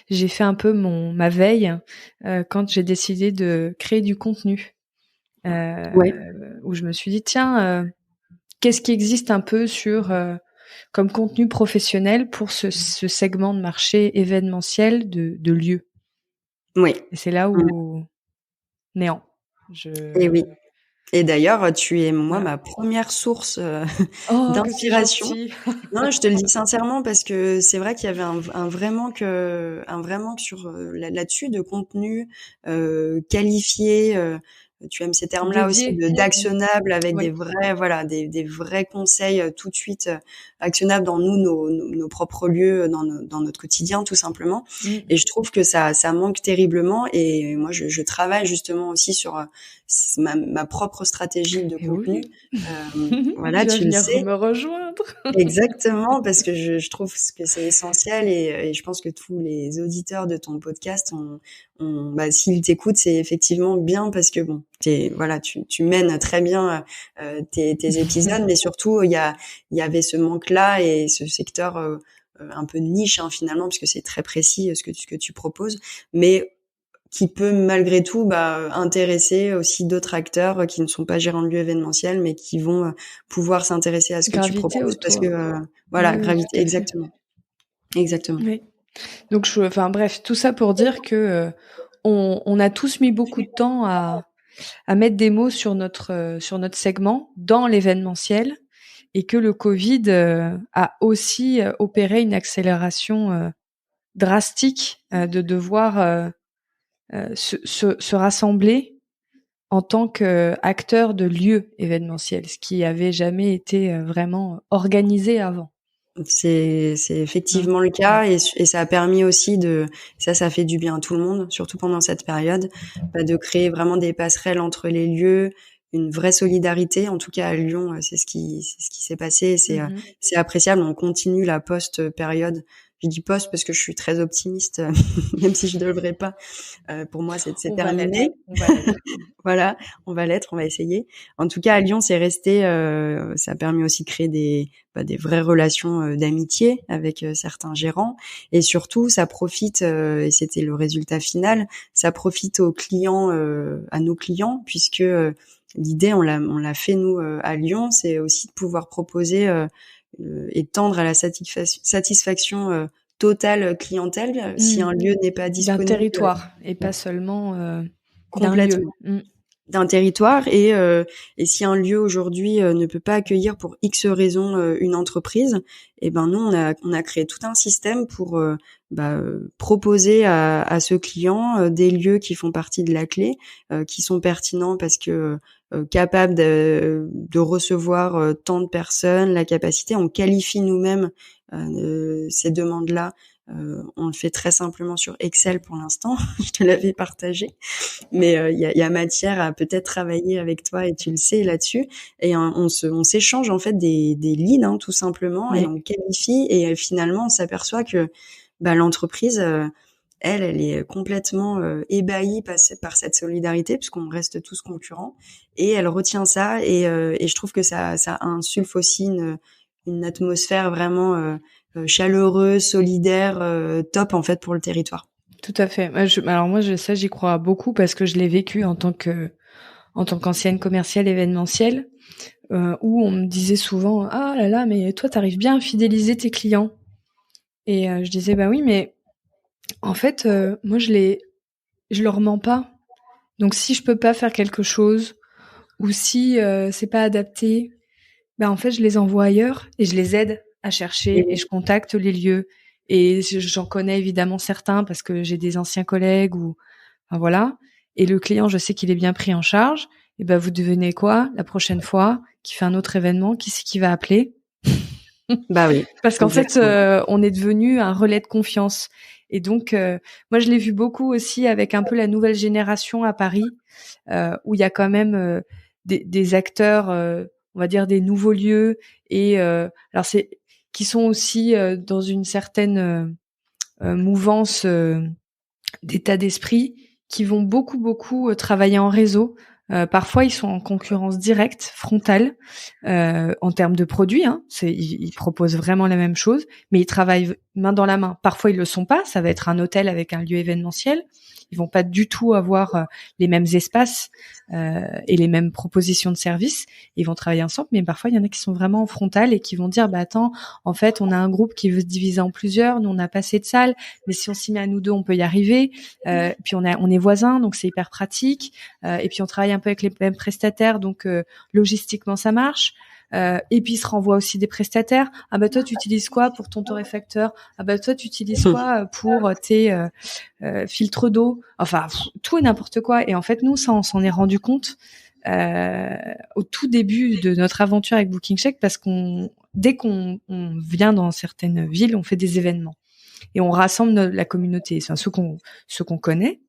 j'ai fait un peu ma veille, quand j'ai décidé de créer du contenu, où je me suis dit tiens, qu'est-ce qui existe un peu comme contenu professionnel pour ce segment de marché événementiel de lieux.
Oui.
Et c'est là où néant.
Et oui. Et d'ailleurs, tu es ma première source d'inspiration. Non, je te le dis sincèrement parce que c'est vrai qu'il y avait un vrai manque sur là-dessus de contenu qualifié. Tu aimes ces termes-là aussi d'actionnables avec des vrais conseils tout de suite actionnables dans nos propres lieux, dans notre quotidien tout simplement. Et je trouve que ça manque terriblement. Et moi, je travaille justement aussi sur ma propre stratégie de contenu. Voilà, tu le sais.
Me rejoindre.
Exactement, parce que je trouve que c'est essentiel, et je pense que tous les auditeurs de ton podcast s'ils t'écoutent, c'est effectivement bien parce que tu mènes très bien tes épisodes, mais surtout il y avait ce manque-là et ce secteur un peu niche finalement, parce que c'est très précis ce que tu proposes, mais qui peut malgré tout intéresser aussi d'autres acteurs qui ne sont pas gérants de lieux événementiels, mais qui vont pouvoir s'intéresser à ce que tu proposes autour. Parce que gravité, exactement.
Oui. Donc bref, tout ça pour dire que on a tous mis beaucoup de temps à mettre des mots sur notre segment dans l'événementiel, et que le Covid a aussi opéré une accélération drastique de devoir se rassembler en tant qu'acteur de lieux événementiels, ce qui avait jamais été vraiment organisé avant.
C'est effectivement le cas, et ça a permis aussi ça fait du bien à tout le monde, surtout pendant cette période, de créer vraiment des passerelles entre les lieux, une vraie solidarité. En tout cas à Lyon, c'est ce qui s'est passé. C'est appréciable. On continue la post-période. Je dis post parce que je suis très optimiste, même si je ne devrais pas. Pour moi, c'est terminé. Voilà, on va l'être, on va essayer. En tout cas, à Lyon, c'est resté. Ça a permis aussi de créer des vraies relations d'amitié avec certains gérants, et surtout, ça profite, et c'était le résultat final, ça profite aux clients, à nos clients, puisque l'idée, on l'a fait nous à Lyon, c'est aussi de pouvoir proposer et tendre à la satisfaction totale clientèle si un lieu n'est pas disponible.
D'un territoire et pas seulement
complètement.
D'un lieu.
D'un territoire, et si un lieu aujourd'hui ne peut pas accueillir pour X raisons une entreprise, et nous on a créé tout un système pour proposer à ce client des lieux qui font partie de la clé, qui sont pertinents parce que capable de recevoir tant de personnes, la capacité. On qualifie nous-mêmes ces demandes-là. On le fait très simplement sur Excel pour l'instant. Je te l'avais partagé, mais il y a matière à peut-être travailler avec toi et tu le sais là-dessus. Et on s'échange en fait des leads, hein, tout simplement, et on qualifie. Et finalement, on s'aperçoit que l'entreprise, elle est complètement ébahie par cette solidarité, puisqu'on reste tous concurrents, et elle retient ça. Et je trouve que ça insuffle aussi une atmosphère vraiment chaleureux, solidaire, top en fait pour le territoire.
Tout à fait. Alors moi, ça, j'y crois beaucoup parce que je l'ai vécu en tant qu'ancienne commerciale événementielle, où on me disait souvent « Ah là là, mais toi, t'arrives bien à fidéliser tes clients. » Et je disais « Bah oui, mais en fait, moi, je leur mens pas. Donc si je peux pas faire quelque chose ou si c'est pas adapté, en fait, je les envoie ailleurs et je les aide à chercher et je contacte les lieux. Et j'en connais évidemment certains parce que j'ai des anciens collègues voilà. Et le client, je sais qu'il est bien pris en charge. Et vous devenez quoi la prochaine fois qu'il fait un autre événement, qui c'est qui va appeler?
Oui.
Parce qu'en fait, on est devenu un relais de confiance. Et donc, moi, je l'ai vu beaucoup aussi avec un peu la nouvelle génération à Paris, où il y a quand même des acteurs, on va dire des nouveaux lieux, et alors qui sont aussi dans une certaine mouvance d'état d'esprit, qui vont beaucoup travailler en réseau. Parfois, ils sont en concurrence directe, frontale, en termes de produits. Hein. Ils proposent vraiment la même chose, mais ils travaillent main dans la main. Parfois, ils le sont pas. Ça va être un hôtel avec un lieu événementiel. Ils vont pas du tout avoir les mêmes espaces et les mêmes propositions de services. Ils vont travailler ensemble, mais parfois il y en a qui sont vraiment en frontal et qui vont dire attends, en fait on a un groupe qui veut se diviser en plusieurs, nous on n'a pas assez de salles, mais si on s'y met à nous deux on peut y arriver. Puis on est voisins, donc c'est hyper pratique. Et puis on travaille un peu avec les mêmes prestataires, donc logistiquement ça marche. Et puis ils se renvoient aussi des prestataires. Toi tu utilises quoi pour ton torréfacteur? Toi tu utilises quoi pour tes filtres d'eau? Enfin tout et n'importe quoi. Et en fait nous ça on s'en est rendu compte au tout début de notre aventure avec Booking Check, parce dès qu'on vient dans certaines villes, on fait des événements et on rassemble la communauté, enfin ceux qu'on connaît.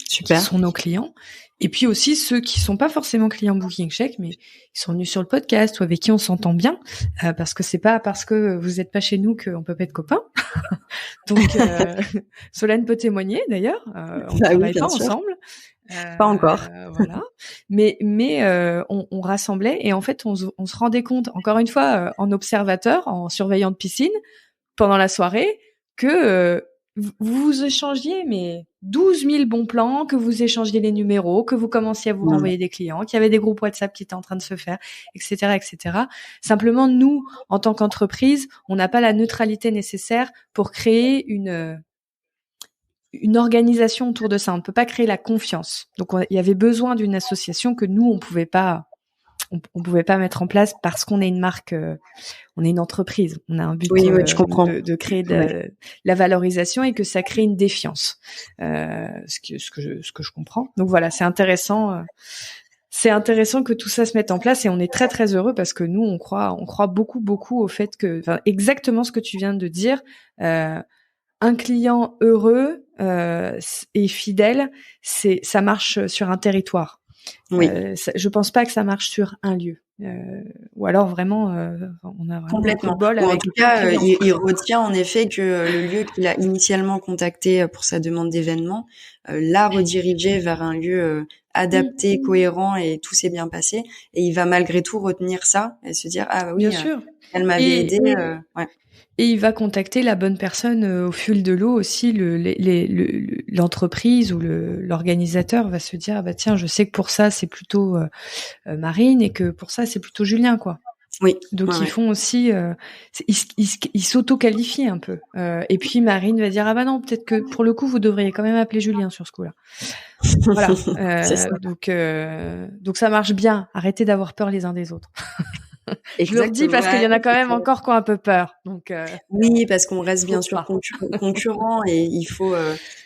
Super. Qui sont nos clients, et puis aussi ceux qui sont pas forcément clients Booking Check, mais ils sont venus sur le podcast ou avec qui on s'entend bien, parce que c'est pas parce que vous êtes pas chez nous qu'on peut pas être copains. Donc Solène peut témoigner d'ailleurs, on travaille pas ensemble.
Pas encore.
Voilà. Mais on rassemblait, et en fait on se rendait compte, encore une fois, en observateur, en surveillant de piscine, pendant la soirée, que vous échangiez 12 000 bons plans, que vous échangiez les numéros, que vous commenciez à vous renvoyer des clients, qu'il y avait des groupes WhatsApp qui étaient en train de se faire, etc., etc. Simplement, nous, en tant qu'entreprise, on n'a pas la neutralité nécessaire pour créer une organisation autour de ça. On ne peut pas créer la confiance. Donc, il y avait besoin d'une association que nous, on pouvait pas mettre en place, parce qu'on est une marque, on est une entreprise, on a un but
je comprends.
De créer la valorisation, et que ça crée une défiance, ce que je comprends. Donc voilà, c'est intéressant que tout ça se mette en place, et on est très très heureux parce que nous on croit beaucoup au fait que, exactement ce que tu viens de dire, un client heureux et fidèle, ça marche sur un territoire.
Oui.
Je pense pas que ça marche sur un lieu. Ou alors vraiment, on a vraiment
complètement.
bol
en
avec
tout cas, il retient en effet que le lieu qu'il a initialement contacté pour sa demande d'événement l'a redirigé vers un lieu adapté, cohérent, et tout s'est bien passé. Et il va malgré tout retenir ça et se dire oui,
bien sûr.
Elle m'avait aidé. Ouais.
Et il va contacter la bonne personne au fil de l'eau aussi. L'entreprise ou l'organisateur va se dire tiens, je sais que pour ça c'est plutôt Marine, et que pour ça c'est plutôt Julien, quoi.
Oui.
Donc ils font aussi, ils s'auto-qualifient un peu. Et puis Marine va dire non, peut-être que pour le coup vous devriez quand même appeler Julien sur ce coup-là. Voilà.
C'est ça.
Donc ça marche bien. Arrêtez d'avoir peur les uns des autres. Je le redis parce qu'il y en a quand même encore qui ont un peu peur. Donc
oui, parce qu'on reste bien sûr concurrent et il faut.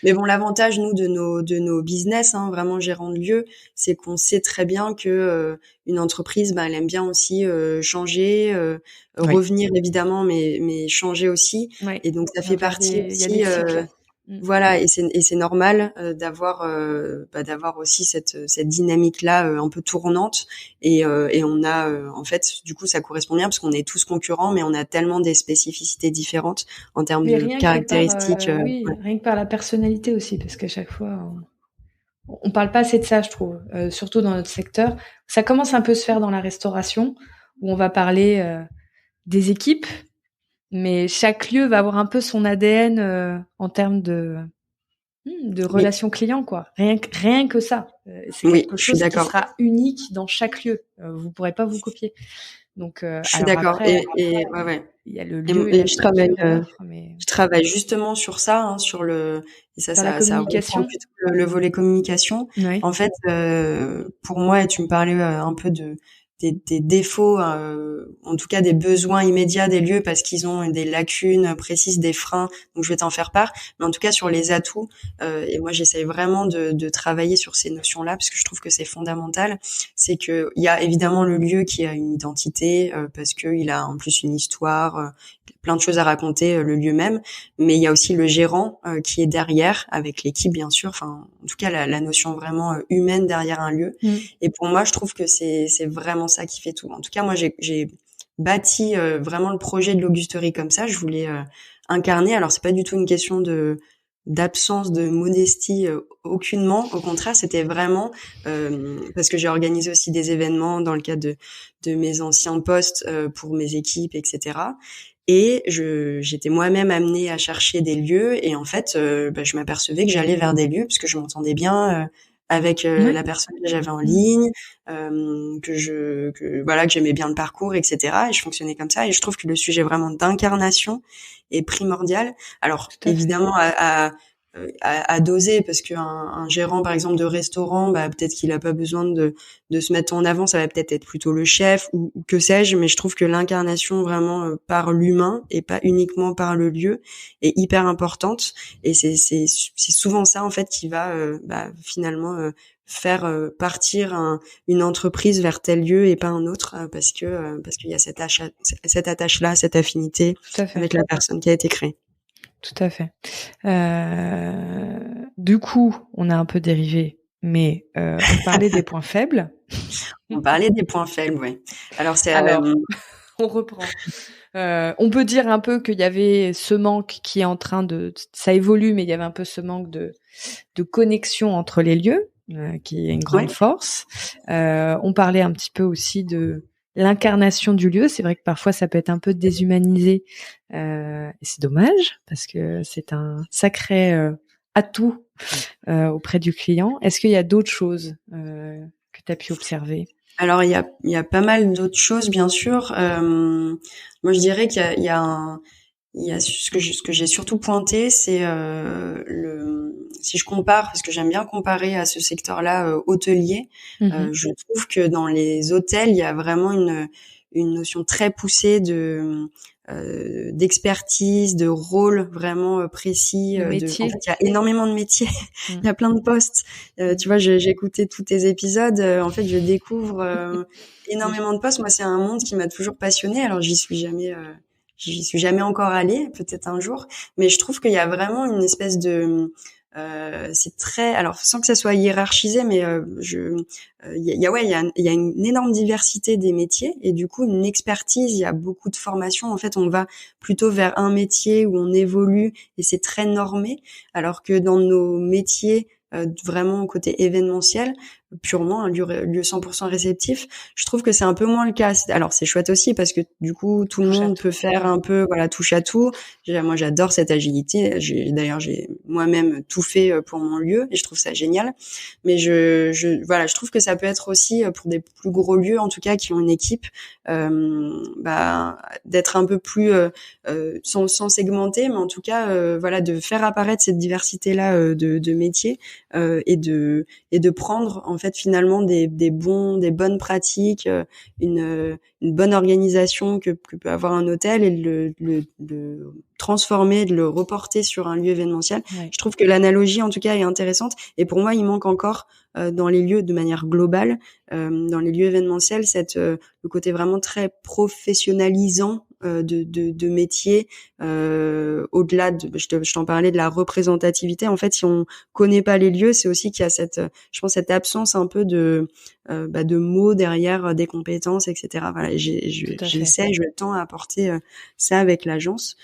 Mais bon, l'avantage nous de nos business, hein, vraiment gérants de lieux, c'est qu'on sait très bien que une entreprise, bah, elle aime bien aussi changer, revenir évidemment, mais changer aussi.
Oui.
Et donc ça fait partie
aussi.
Il
y a des cycles.
Voilà, et c'est normal d'avoir aussi cette dynamique là un peu tournante et on a en fait du coup ça correspond bien parce qu'on est tous concurrents mais on a tellement des spécificités différentes en termes de caractéristiques.
Oui, rien que par la personnalité aussi parce qu'à chaque fois on parle pas assez de ça, je trouve, surtout dans notre secteur. Ça commence un peu à se faire dans la restauration où on va parler des équipes. Mais chaque lieu va avoir un peu son ADN en termes de relation client, quoi. Rien que ça. C'est quelque chose qui sera unique dans chaque lieu. Vous pourrez pas vous copier. Donc,
je suis d'accord.
Après, il y a le lieu et
je travaille justement sur ça, hein, sur
la communication.
Plutôt le volet communication.
Oui.
En fait, pour moi, et tu me parlais un peu des défauts, en tout cas des besoins immédiats des lieux parce qu'ils ont des lacunes précises, des freins. Donc je vais t'en faire part. Mais en tout cas sur les atouts, et moi j'essaye vraiment de travailler sur ces notions-là parce que je trouve que c'est fondamental. C'est que il y a évidemment le lieu qui a une identité parce que il a en plus une histoire, plein de choses à raconter, le lieu même. Mais il y a aussi le gérant qui est derrière avec l'équipe bien sûr. Enfin en tout cas la notion vraiment humaine derrière un lieu. Et pour moi je trouve que c'est vraiment ça qui fait tout. En tout cas, moi, j'ai bâti vraiment le projet de l'Augusterie comme ça. Je voulais incarner. Alors, c'est pas du tout une question d'absence de modestie aucunement. Au contraire, c'était vraiment parce que j'ai organisé aussi des événements dans le cadre de mes anciens postes pour mes équipes, etc. Et j'étais moi-même amenée à chercher des lieux. Et en fait, je m'apercevais que j'allais vers des lieux parce que je m'entendais bien avec la personne que j'avais en ligne, que j'aimais bien le parcours, etc. Et je fonctionnais comme ça. Et je trouve que le sujet vraiment d'incarnation est primordial. Alors évidemment à doser parce qu'un gérant par exemple de restaurant, peut-être qu'il a pas besoin de se mettre en avant, ça va peut-être être plutôt le chef ou que sais-je, mais je trouve que l'incarnation vraiment par l'humain et pas uniquement par le lieu est hyper importante et c'est souvent ça en fait qui va finalement faire partir une entreprise vers tel lieu et pas un autre parce qu'il y a cette attache là, cette affinité avec la personne qui a été créée.
Tout à fait. Du coup, on a un peu dérivé, mais on parlait des points faibles.
On parlait des points faibles, oui. Alors
on reprend. On peut dire un peu qu'il y avait ce manque qui est en train ça évolue, mais il y avait un peu ce manque de connexion entre les lieux, qui est une grande force. On parlait un petit peu aussi de l'incarnation du lieu. C'est vrai que parfois ça peut être un peu déshumanisé, et c'est dommage parce que c'est un sacré atout auprès du client. Est-ce qu'il y a d'autres choses que tu as pu observer?
Alors il y a pas mal d'autres choses bien sûr. Moi je dirais qu'il y a ce que j'ai surtout pointé, c'est si je compare, parce que j'aime bien comparer à ce secteur-là hôtelier, je trouve que dans les hôtels, il y a vraiment une notion très poussée d'expertise, de rôle vraiment précis. En fait, il y a énormément de métiers, il y a plein de postes. Tu vois, j'ai écouté tous tes épisodes. En fait, je découvre énormément de postes. Moi, c'est un monde qui m'a toujours passionnée. Alors, j'y suis jamais encore allée, peut-être un jour, mais je trouve qu'il y a vraiment une espèce de c'est très, alors sans que ça soit hiérarchisé, mais il y a une énorme diversité des métiers et du coup une expertise, il y a beaucoup de formations. En fait, on va plutôt vers un métier où on évolue et c'est très normé, alors que dans nos métiers vraiment côté événementiel, purement un lieu 100% réceptif, je trouve que c'est un peu moins le cas. Alors c'est chouette aussi parce que du coup tout le monde peut faire un peu touche à tout. Moi j'adore cette agilité. D'ailleurs j'ai moi-même tout fait pour mon lieu et je trouve ça génial. Mais je trouve que ça peut être aussi pour des plus gros lieux en tout cas qui ont une équipe d'être un peu plus sans segmenter, mais en tout cas de faire apparaître cette diversité là de métiers et de prendre en fait fait finalement des bonnes pratiques, une bonne organisation que peut avoir un hôtel et le transformer, de le reporter sur un lieu événementiel.
Ouais.
Je trouve que l'analogie en tout cas est intéressante et pour moi il manque encore dans les lieux de manière globale, dans les lieux événementiels, le côté vraiment très professionnalisant de métier, au-delà de, je t'en parlais de la représentativité. En fait, si on connaît pas les lieux, c'est aussi qu'il y a je pense cette absence un peu de mots derrière des compétences, etc. Voilà, j'essaie, je tends à apporter ça avec l'agence.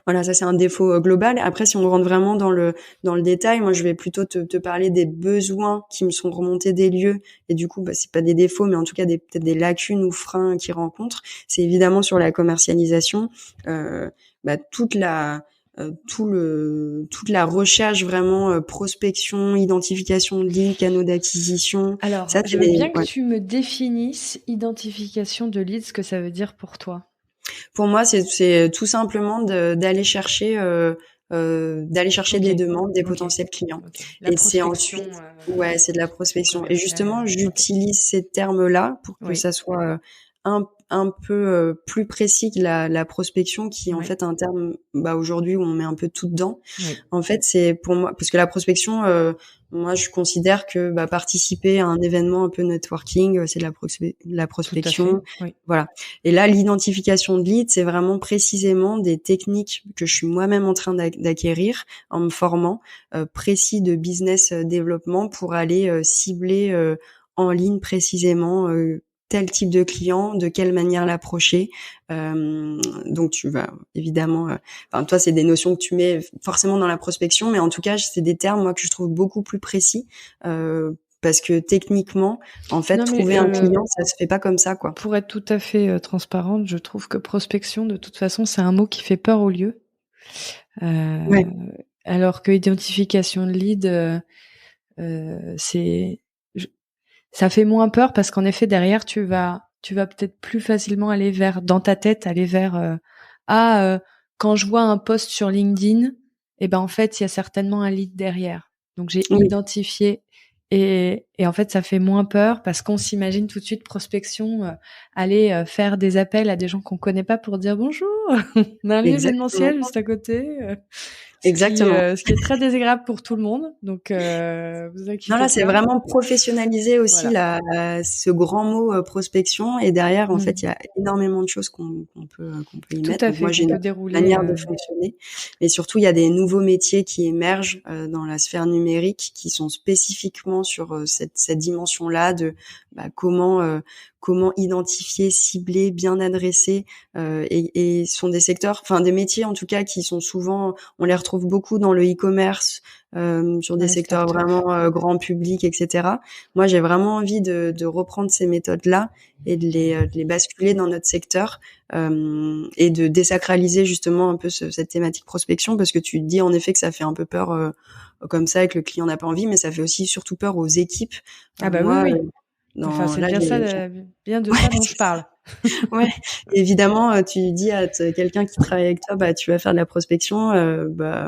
Voilà, ça c'est un défaut global. Après, si on rentre vraiment dans le détail, moi je vais plutôt te parler des besoins qui me sont remontés des lieux. Et du coup, c'est pas des défauts, mais en tout cas peut-être des lacunes ou freins qu'ils rencontrent. C'est évidemment sur la commercialisation, toute la recherche vraiment prospection, identification de leads, canaux d'acquisition.
Alors,
ça,
je veux bien que tu me définisses identification de leads, ce que ça veut dire pour toi.
Pour moi, c'est tout simplement d'aller chercher des demandes, des potentiels clients.
Et c'est ensuite,
c'est de la prospection. Et justement, j'utilise ces termes-là pour que ça soit un peu plus précis que la prospection, qui est en fait un terme aujourd'hui où on met un peu tout dedans. En fait, c'est pour moi, parce que la prospection, moi je considère que participer à un événement un peu networking, c'est de la prospection. Voilà. Et là, l'identification de leads, c'est vraiment précisément des techniques que je suis moi-même en train d'acquérir en me formant, précis de business développement, pour aller cibler en ligne précisément tel type de client, de quelle manière l'approcher. Donc tu vas évidemment, toi c'est des notions que tu mets forcément dans la prospection, mais en tout cas c'est des termes moi que je trouve beaucoup plus précis, parce que techniquement, en fait, trouver un client, ça se fait pas comme ça, quoi.
Pour être tout à fait transparente, je trouve que prospection, de toute façon, c'est un mot qui fait peur au lieu. Alors que identification de lead, ça fait moins peur, parce qu'en effet derrière tu vas peut-être plus facilement aller vers, dans ta tête, aller vers quand je vois un post sur LinkedIn, en fait il y a certainement un lead derrière. Donc j'ai identifié, et en fait ça fait moins peur, parce qu'on s'imagine tout de suite prospection, aller faire des appels à des gens qu'on connaît pas pour dire bonjour, on a un lieu événementiel juste à côté.
Exactement.
Ce qui est très désagréable pour tout le monde. Donc, vous inquiétez pas.
Non, là, c'est vraiment professionnaliser aussi ce grand mot prospection. Et derrière, en fait, il y a énormément de choses qu'on peut y mettre.
Tout à fait.
Moi, j'ai une manière de fonctionner. Et surtout, il y a des nouveaux métiers qui émergent dans la sphère numérique, qui sont spécifiquement sur cette dimension-là de comment identifier, cibler, bien adresser, et sont des secteurs, des métiers en tout cas, qui sont souvent, on les retrouve beaucoup dans le e-commerce, sur des secteurs vraiment grand public, etc. Moi, j'ai vraiment envie de reprendre ces méthodes-là et de les basculer dans notre secteur, et de désacraliser justement un peu cette thématique prospection, parce que tu dis en effet que ça fait un peu peur comme ça, et que le client n'a pas envie, mais ça fait aussi surtout peur aux équipes.
Oui. C'est bien de ça dont je parle.
Ouais, évidemment, tu dis à quelqu'un qui travaille avec toi, tu vas faire de la prospection,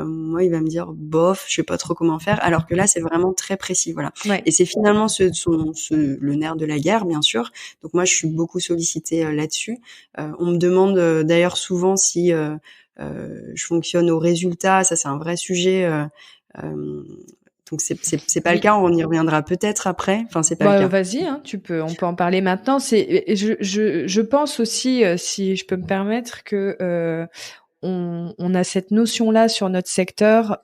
moi il va me dire bof, je sais pas trop comment faire, alors que là c'est vraiment très précis, voilà. Et c'est finalement le nerf de la guerre, bien sûr. Donc moi je suis beaucoup sollicitée là-dessus. On me demande d'ailleurs souvent si je fonctionne au résultat. Ça c'est un vrai sujet. Donc c'est pas le cas, on y reviendra peut-être après. C'est pas le cas.
Vas-y, on peut en parler maintenant. Je pense aussi, si je peux me permettre, que on a cette notion-là sur notre secteur,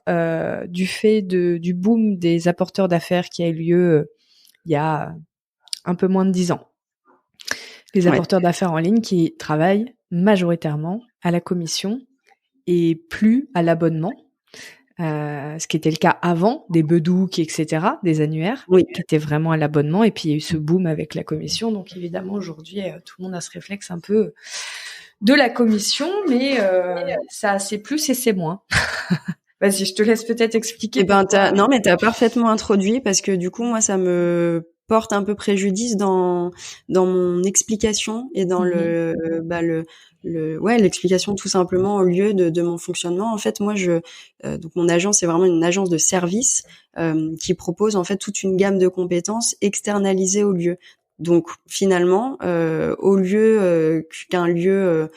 du fait du boom des apporteurs d'affaires qui a eu lieu il y a un peu moins de 10 ans. Les apporteurs d'affaires en ligne qui travaillent majoritairement à la commission et plus à l'abonnement. Ce qui était le cas avant, des bedouks, etc., des annuaires, qui étaient vraiment à l'abonnement, et puis il y a eu ce boom avec la commission. Donc évidemment aujourd'hui tout le monde a ce réflexe un peu de la commission, mais ça c'est plus et c'est moins. Vas-y, je te laisse peut-être expliquer.
Non, mais t'as parfaitement introduit, parce que du coup moi ça me porte un peu préjudice dans mon explication et dans l'explication tout simplement au lieu de mon fonctionnement. En fait, moi, donc mon agence c'est vraiment une agence de service qui propose en fait toute une gamme de compétences externalisées au lieu. Donc finalement, au lieu qu'un lieu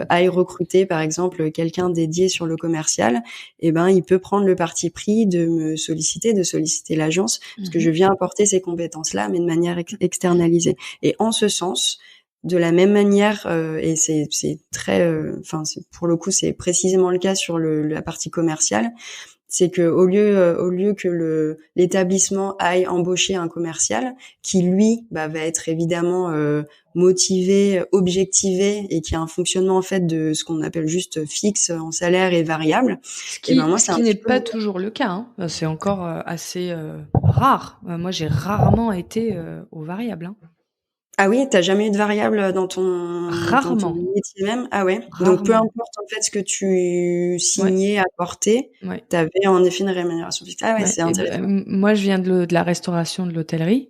aille recruter par exemple quelqu'un dédié sur le commercial, eh ben il peut prendre le parti pris de me solliciter, de solliciter l'agence, parce que je viens apporter ces compétences-là, mais de manière externalisée. Et en ce sens, de la même manière, et c'est très, enfin pour le coup c'est précisément le cas sur la partie commerciale, c'est que au lieu que l'établissement aille embaucher un commercial qui lui va être évidemment motivé, objectivé et qui a un fonctionnement en fait de ce qu'on appelle juste fixe en salaire et variable.
Ce qui n'est pas toujours le cas, hein. C'est encore assez rare. Moi, j'ai rarement été au variable. Hein.
Ah oui, t'as jamais eu de variable dans ton métier même? Ah ouais.
Rarement.
Donc peu importe en fait ce que tu signais, apportais, t'avais en effet une rémunération fixe. Ah ouais, c'est intéressant.
Moi, je viens de la restauration, de l'hôtellerie.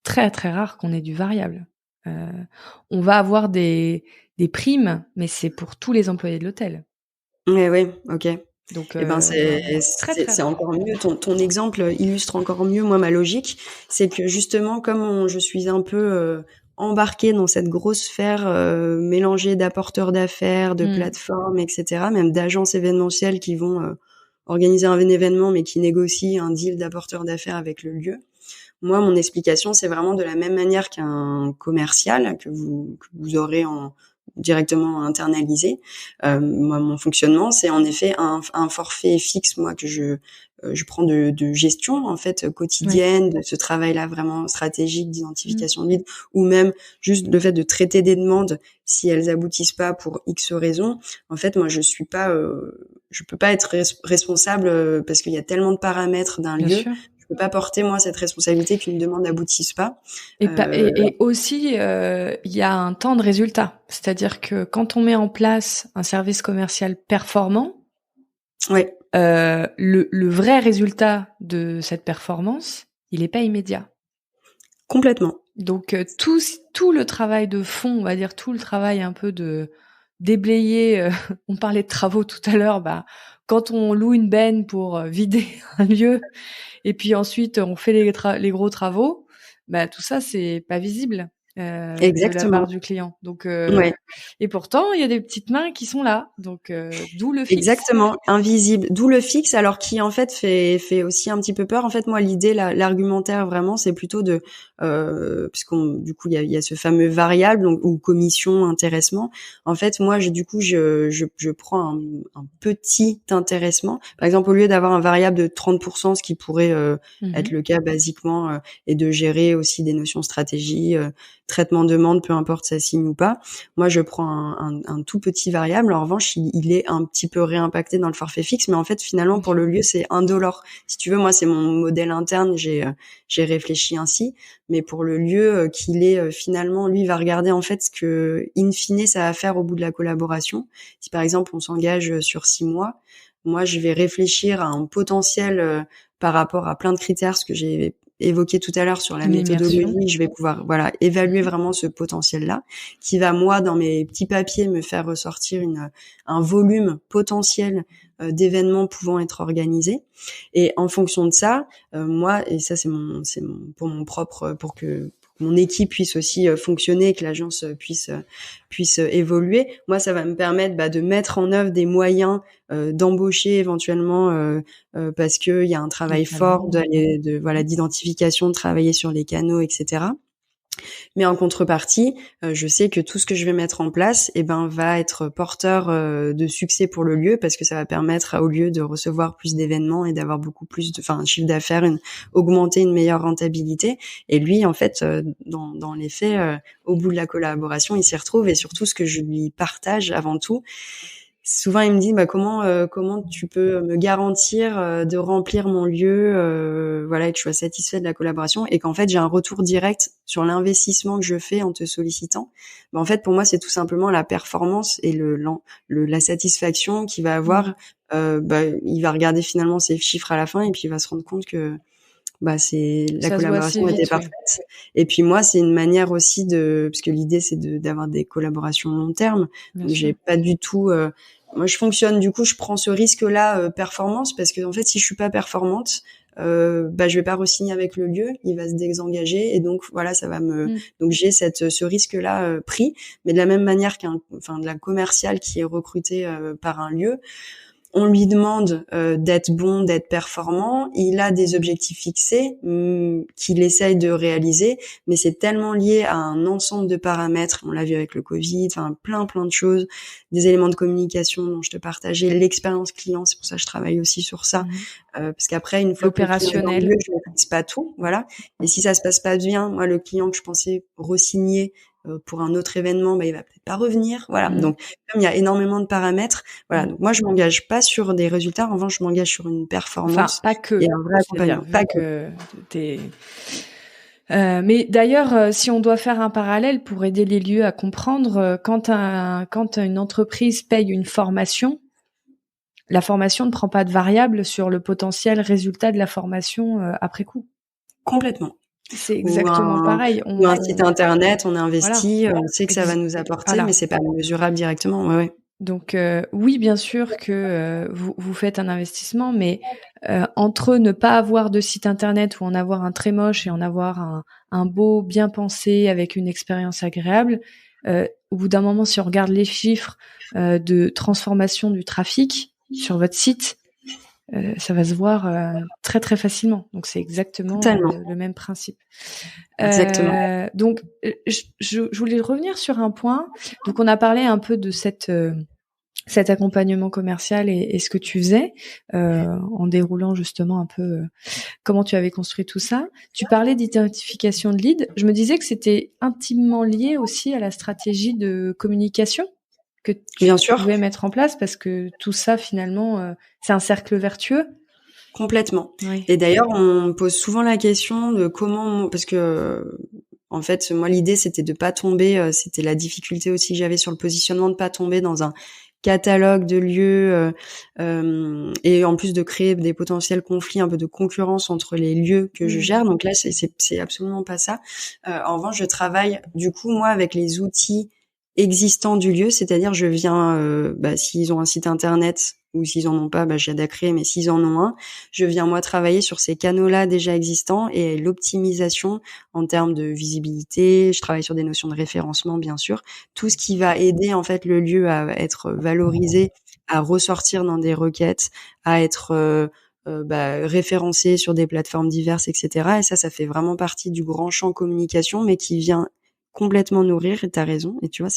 Très très rare qu'on ait du variable. On va avoir des primes, mais c'est pour tous les employés de l'hôtel.
Oui, ok.
Donc,
c'est encore mieux. Ton exemple illustre encore mieux moi ma logique. C'est que justement, comme je suis un peu embarquée dans cette grosse sphère mélangée d'apporteurs d'affaires, de plateformes, etc., même d'agences événementielles qui vont organiser un événement, mais qui négocient un deal d'apporteur d'affaires avec le lieu. Moi, mon explication, c'est vraiment de la même manière qu'un commercial que vous aurez directement internalisé. Moi, mon fonctionnement, c'est en effet un forfait fixe, moi, que je prends de gestion en fait quotidienne, de ce travail-là vraiment stratégique d'identification de lead, ou même juste le fait de traiter des demandes si elles aboutissent pas pour X raisons. En fait, moi, je peux pas être responsable parce qu'il y a tellement de paramètres d'un lieu. Je peux pas porter moi cette responsabilité qu'une demande n'aboutisse pas.
Et aussi, il y a un temps de résultat, c'est-à-dire que quand on met en place un service commercial performant, le vrai résultat de cette performance, il est pas immédiat.
Complètement.
Donc tout le travail de fond, on va dire tout le travail un peu de déblayer. On parlait de travaux tout à l'heure. Quand on loue une benne pour vider un lieu. Et puis ensuite, on fait les gros travaux. Tout ça, c'est pas visible de la part du client. Donc, et pourtant, il y a des petites mains qui sont là. Donc, d'où le fixe.
Exactement, invisible. D'où le fixe, alors qui en fait fait aussi un petit peu peur. En fait, moi, l'idée, l'argumentaire vraiment, c'est plutôt de, du coup, il y a ce fameux variable ou commission, intéressement. En fait, moi, je prends un petit intéressement. Par exemple, au lieu d'avoir un variable de 30%, ce qui pourrait être le cas basiquement, et de gérer aussi des notions stratégie, traitement de demande, peu importe ça signe ou pas. Moi, je prends un tout petit variable. En revanche, il est un petit peu réimpacté dans le forfait fixe, mais en fait, finalement, pour le lieu, c'est $1. Si tu veux, moi, c'est mon modèle interne. J'ai réfléchi ainsi, mais pour le lieu, qu'il est finalement, lui, va regarder en fait ce que, in fine, ça va faire au bout de la collaboration. Si par exemple, on s'engage sur 6 mois, moi, je vais réfléchir à un potentiel par rapport à plein de critères, ce que j'ai évoqué tout à l'heure sur la méthodologie, je vais pouvoir évaluer vraiment ce potentiel-là, qui va moi dans mes petits papiers me faire ressortir un volume potentiel d'événements pouvant être organisés. Et en fonction de ça, moi, et ça c'est pour mon propre, pour que mon équipe puisse aussi fonctionner, que l'agence puisse évoluer. Moi, ça va me permettre de mettre en œuvre des moyens d'embaucher éventuellement parce que il y a un travail fort d'identification, de travailler sur les canaux, etc. Mais en contrepartie, je sais que tout ce que je vais mettre en place, va être porteur de succès pour le lieu, parce que ça va permettre au lieu de recevoir plus d'événements et d'avoir beaucoup plus un chiffre d'affaires, augmenter une meilleure rentabilité. Et lui, en fait, dans les faits, au bout de la collaboration, il s'y retrouve. Et surtout, ce que je lui partage avant tout, souvent il me dit comment tu peux me garantir de remplir mon lieu, et que je sois satisfait de la collaboration, et qu'en fait j'ai un retour direct sur l'investissement que je fais en te sollicitant. En fait, pour moi, c'est tout simplement la performance et la satisfaction qu'il va avoir. Il va regarder finalement ses chiffres à la fin, et puis il va se rendre compte que c'est la
Ça se voit assez
collaboration était
vite,
parfaite. Et puis moi, c'est une manière aussi parce que l'idée c'est d'avoir des collaborations long terme.
Bien
Donc
sûr.
j'ai pas du tout. Moi, je fonctionne. Du coup, je prends ce risque-là performance parce que en fait, si je suis pas performante, je vais pas re-signer avec le lieu. Il va se désengager et donc voilà, ça va me. Donc j'ai ce risque-là pris. Mais de la même manière de la commerciale qui est recrutée par un lieu. On lui demande d'être bon, d'être performant. Il a des objectifs fixés qu'il essaye de réaliser, mais c'est tellement lié à un ensemble de paramètres. On l'a vu avec le Covid, enfin plein de choses, des éléments de communication dont je te partageais, l'expérience client. C'est pour ça que je travaille aussi sur ça, parce qu'après une fois que le client est dans le lieu, je ne maîtrise pas tout, voilà. Et si ça se passe pas bien, moi le client que je pensais re-signer pour un autre événement, il va peut-être pas revenir, voilà. Donc comme il y a énormément de paramètres, voilà. Donc moi je m'engage pas sur des résultats, en revanche je m'engage sur une performance.
Enfin, pas que.
Et un vrai accompagnement, pas que.
Mais d'ailleurs, si on doit faire un parallèle pour aider les lieux à comprendre, quand une entreprise paye une formation, la formation ne prend pas de variable sur le potentiel résultat de la formation après coup.
Complètement.
C'est exactement pareil.
Ou un site internet, on investit, on sait que ça va nous apporter, mais c'est pas mesurable directement. Ouais.
Donc oui, bien sûr que vous faites un investissement, mais entre ne pas avoir de site internet ou en avoir un très moche et en avoir un beau, bien pensé, avec une expérience agréable, au bout d'un moment, si on regarde les chiffres de transformation du trafic sur votre site, ça va se voir très très facilement. Donc c'est exactement le même principe.
Exactement.
Donc je voulais revenir sur un point. Donc on a parlé un peu de cet accompagnement commercial et ce que tu faisais en déroulant justement un peu comment tu avais construit tout ça. Tu parlais d'identification de leads. Je me disais que c'était intimement lié aussi à la stratégie de communication que tu pouvais mettre en place parce que tout ça finalement c'est un cercle vertueux.
Complètement. Oui. Et d'ailleurs, on me pose souvent la question de parce que en fait, moi l'idée c'était de pas tomber, c'était la difficulté aussi que j'avais sur le positionnement, de pas tomber dans un catalogue de lieux et en plus de créer des potentiels conflits, un peu de concurrence entre les lieux que je gère. Donc là, c'est absolument pas ça. En revanche, je travaille du coup moi avec les outils existants du lieu, c'est-à-dire je viens s'ils ont un site internet ou s'ils en ont pas, j'aide à créer, mais s'ils en ont un, je viens moi travailler sur ces canaux-là déjà existants et l'optimisation en termes de visibilité. Je travaille sur des notions de référencement, bien sûr, tout ce qui va aider en fait le lieu à être valorisé, à ressortir dans des requêtes, à être référencé sur des plateformes diverses, etc. Et ça fait vraiment partie du grand champ communication, mais qui vient complètement nourrir, et t'as raison, et tu vois,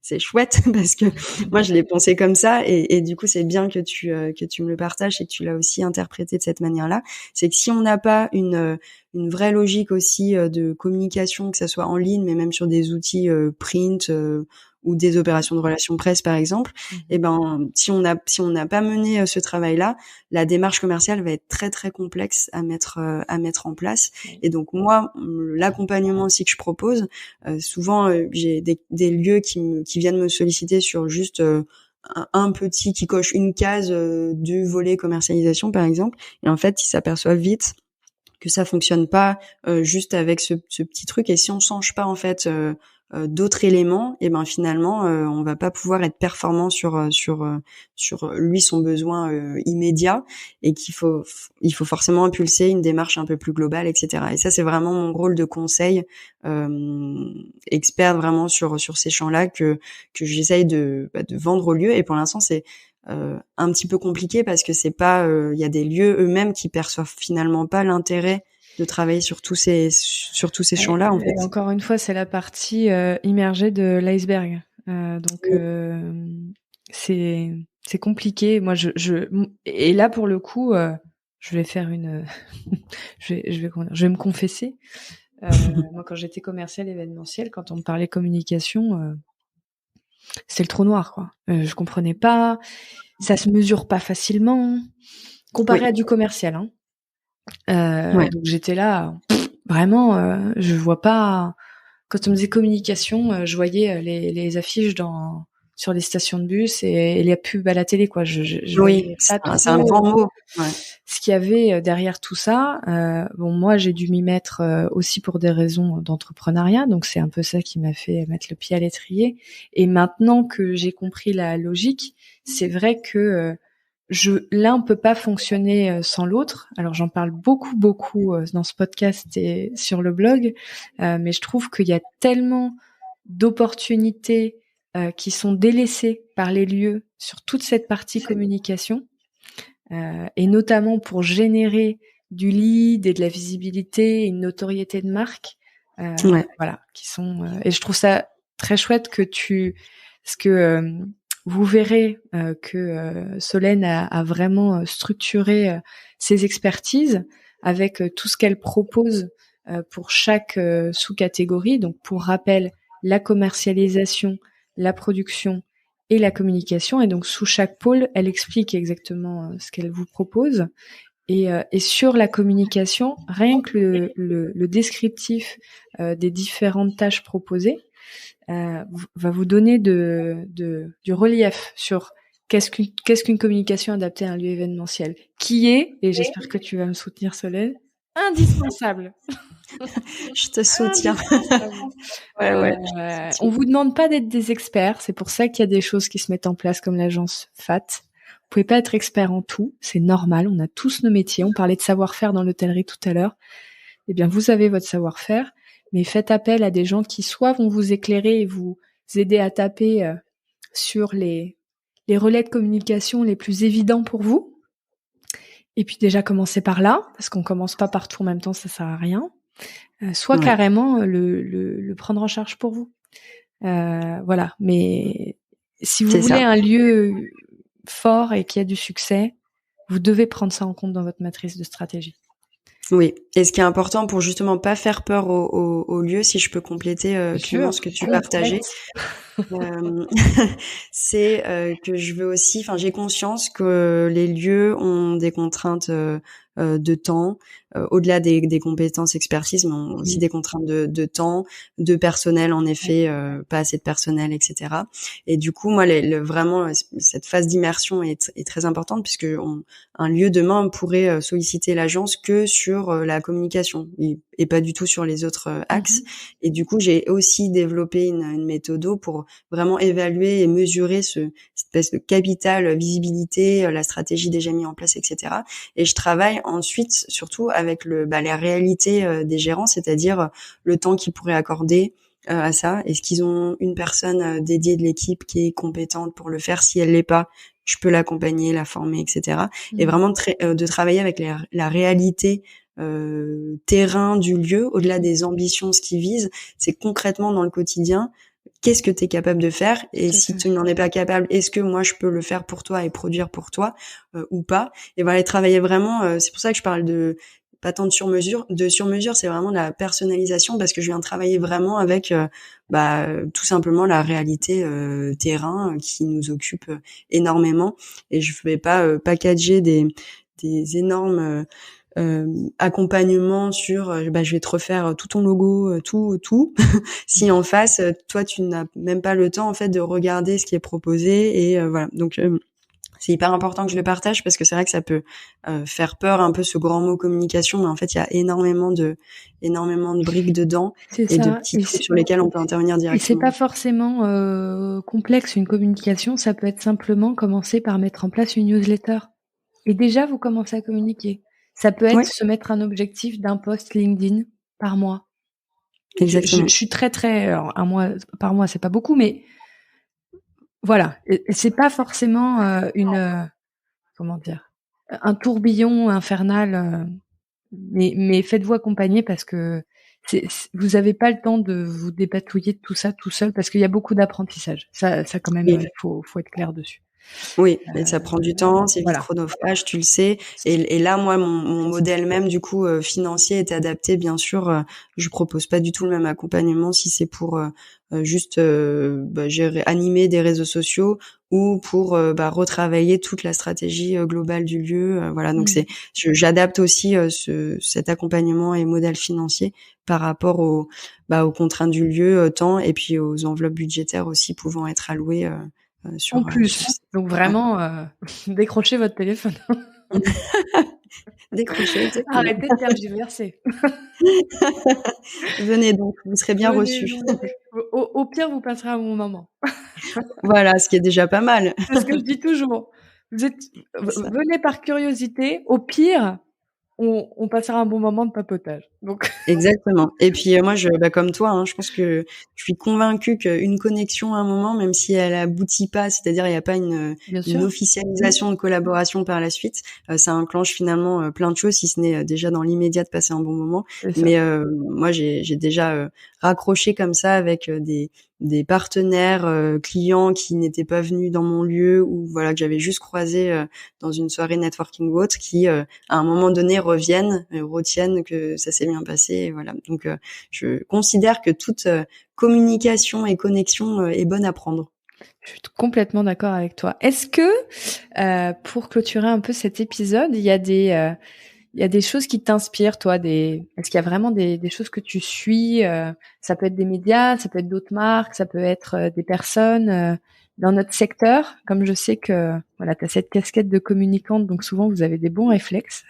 c'est chouette parce que moi je l'ai pensé comme ça, et du coup c'est bien que tu me le partages et que tu l'as aussi interprété de cette manière-là. C'est que si on n'a pas une vraie logique aussi de communication, que ça soit en ligne, mais même sur des outils print ou des opérations de relations presse par exemple, et si on n'a pas mené ce travail-là, la démarche commerciale va être très très complexe à mettre en place. Et donc moi, l'accompagnement aussi que je propose, souvent j'ai des lieux qui viennent me solliciter sur juste un petit qui coche une case du volet commercialisation par exemple, et en fait ils s'aperçoivent vite que ça fonctionne pas juste avec ce petit truc, et si on change pas en fait d'autres éléments, et finalement on va pas pouvoir être performant sur lui son besoin immédiat, et il faut forcément impulser une démarche un peu plus globale, etc. Et ça c'est vraiment mon rôle de conseil expert vraiment sur ces champs-là que j'essaye de vendre au lieu. Et pour l'instant c'est un petit peu compliqué parce que c'est pas il y a des lieux eux-mêmes qui perçoivent finalement pas l'intérêt de travailler sur tous ces champs-là en fait.
Et encore une fois, c'est la partie immergée de l'iceberg. C'est compliqué. Moi et là pour le coup, je vais faire je vais me confesser. Moi quand j'étais commerciale événementielle, quand on me parlait communication, c'est le trou noir quoi. Je comprenais pas, ça se mesure pas facilement comparé à du commercial hein. Donc j'étais là vraiment je vois pas, quand on me disait communication, je voyais les affiches sur les stations de bus et les pubs à la télé, quoi. Je
Oui,
voyais pas trop
c'est un grand mot. Ouais.
ce qu'il y avait derrière tout ça. Bon, moi, j'ai dû m'y mettre aussi pour des raisons d'entrepreneuriat, donc c'est un peu ça qui m'a fait mettre le pied à l'étrier. Et maintenant que j'ai compris la logique, c'est vrai que l'un peut pas fonctionner sans l'autre. Alors j'en parle beaucoup dans ce podcast et sur le blog, mais je trouve qu'il y a tellement d'opportunités qui sont délaissées par les lieux sur toute cette partie communication, et notamment pour générer du lead et de la visibilité et une notoriété de marque, voilà, qui sont et je trouve ça très chouette parce que vous verrez que Solène a vraiment structuré ses expertises avec tout ce qu'elle propose pour chaque sous-catégorie. Donc, pour rappel, la commercialisation, la production et la communication. Et donc, sous chaque pôle, elle explique exactement ce qu'elle vous propose. Et sur la communication, rien que le descriptif des différentes tâches proposées va vous donner du relief sur qu'est-ce qu'une communication adaptée à un lieu événementiel, qui est, et j'espère que tu vas me soutenir Solène, indispensable.
Je te soutiens.
Ouais. On vous demande pas d'être des experts, c'est pour ça qu'il y a des choses qui se mettent en place comme l'agence FAT. Vous pouvez pas être expert en tout, c'est normal, on a tous nos métiers, on parlait de savoir-faire dans l'hôtellerie tout à l'heure. Eh bien, vous avez votre savoir-faire, mais faites appel à des gens qui soit vont vous éclairer et vous aider à taper sur les relais de communication les plus évidents pour vous. Et puis déjà, commencez par là, parce qu'on commence pas partout en même temps, ça sert à rien. Soit carrément le prendre en charge pour vous. Voilà, mais si vous voulez un lieu fort et qui a du succès, vous devez prendre ça en compte dans votre matrice de stratégie.
Oui, et ce qui est important pour justement pas faire peur au lieu, si je peux compléter ce que tu partageais, c'est que je veux aussi, enfin j'ai conscience que les lieux ont des contraintes de temps, au-delà des compétences expertise, mais ont aussi des contraintes de temps, de personnel en effet, pas assez de personnel, etc. Et du coup, moi, vraiment cette phase d'immersion est très importante puisque un lieu demain pourrait solliciter l'agence que sur la communication et pas du tout sur les autres axes. Et du coup, j'ai aussi développé une méthode pour vraiment évaluer et mesurer cette espèce de capital visibilité, la stratégie déjà mise en place, etc. Et je travaille ensuite surtout avec la réalité des gérants, c'est-à-dire le temps qu'ils pourraient accorder à ça. Est-ce qu'ils ont une personne dédiée de l'équipe qui est compétente pour le faire? Si elle l'est pas, je peux l'accompagner, la former, etc. Et vraiment de travailler avec la réalité terrain du lieu, au-delà des ambitions, ce qu'ils visent, c'est concrètement dans le quotidien. Qu'est-ce que tu es capable de faire? Et si tu n'en es pas capable, est-ce que moi je peux le faire pour toi et produire pour toi ou pas? Et voilà, travailler vraiment, c'est pour ça que je parle de pas tant de sur-mesure, c'est vraiment de la personnalisation parce que je viens travailler vraiment avec tout simplement la réalité terrain qui nous occupe énormément et je vais pas packager des énormes accompagnement sur je vais te refaire tout ton logo, tout si en face toi tu n'as même pas le temps en fait de regarder ce qui est proposé et voilà. Donc c'est hyper important que je le partage parce que c'est vrai que ça peut faire peur un peu ce grand mot communication, mais en fait il y a énormément de briques dedans et de petits trucs sur lesquels on peut intervenir directement.
Et c'est pas forcément complexe une communication, ça peut être simplement commencer par mettre en place une newsletter. Et déjà vous commencez à communiquer. Ça peut être se mettre un objectif d'un post LinkedIn par mois.
Exactement.
Je suis très alors, un mois par mois, c'est pas beaucoup, mais voilà, c'est pas forcément comment dire, un tourbillon infernal, mais faites-vous accompagner parce que vous avez pas le temps de vous dépatouiller de tout ça tout seul parce qu'il y a beaucoup d'apprentissage. Ça quand même, faut être clair dessus.
Oui, et ça prend du temps, c'est vite chronophage, tu le sais. Et là, moi, mon modèle même, du coup, financier est adapté, bien sûr. Je propose pas du tout le même accompagnement si c'est pour juste gérer, animer des réseaux sociaux ou pour retravailler toute la stratégie globale du lieu. Voilà, donc j'adapte aussi cet accompagnement et modèle financier par rapport aux contraintes du lieu, temps et puis aux enveloppes budgétaires aussi pouvant être allouées
En plus, donc vraiment, décrochez votre téléphone.
Décrochez, exactement.
Arrêtez de tergiverser.
Venez donc, vous serez bien reçus.
Au pire, vous passerez un bon moment.
Voilà, ce qui est déjà pas mal.
C'est ce que je dis toujours. Venez par curiosité. Au pire, on passera un bon moment de papotage. Donc
Exactement. Et puis moi, comme toi, hein, je pense que je suis convaincue qu'une connexion à un moment, même si elle aboutit pas, c'est-à-dire il n'y a pas une officialisation de collaboration par la suite, ça enclenche finalement plein de choses, si ce n'est déjà dans l'immédiat de passer un bon moment. Mais moi, j'ai déjà raccroché comme ça avec des partenaires clients qui n'étaient pas venus dans mon lieu, ou voilà, que j'avais juste croisé dans une soirée networking ou autre, qui à un moment donné retiennent que ça s'est bien passé, et voilà. Donc je considère que toute communication et connexion est bonne à prendre.
Je suis complètement d'accord avec toi. Est-ce que pour clôturer un peu cet épisode, il y a des choses qui t'inspirent, toi, est-ce qu'il y a vraiment des choses que tu suis, ça peut être des médias, ça peut être d'autres marques, ça peut être des personnes dans notre secteur, comme je sais que voilà, tu as cette casquette de communicante, donc souvent vous avez des bons réflexes.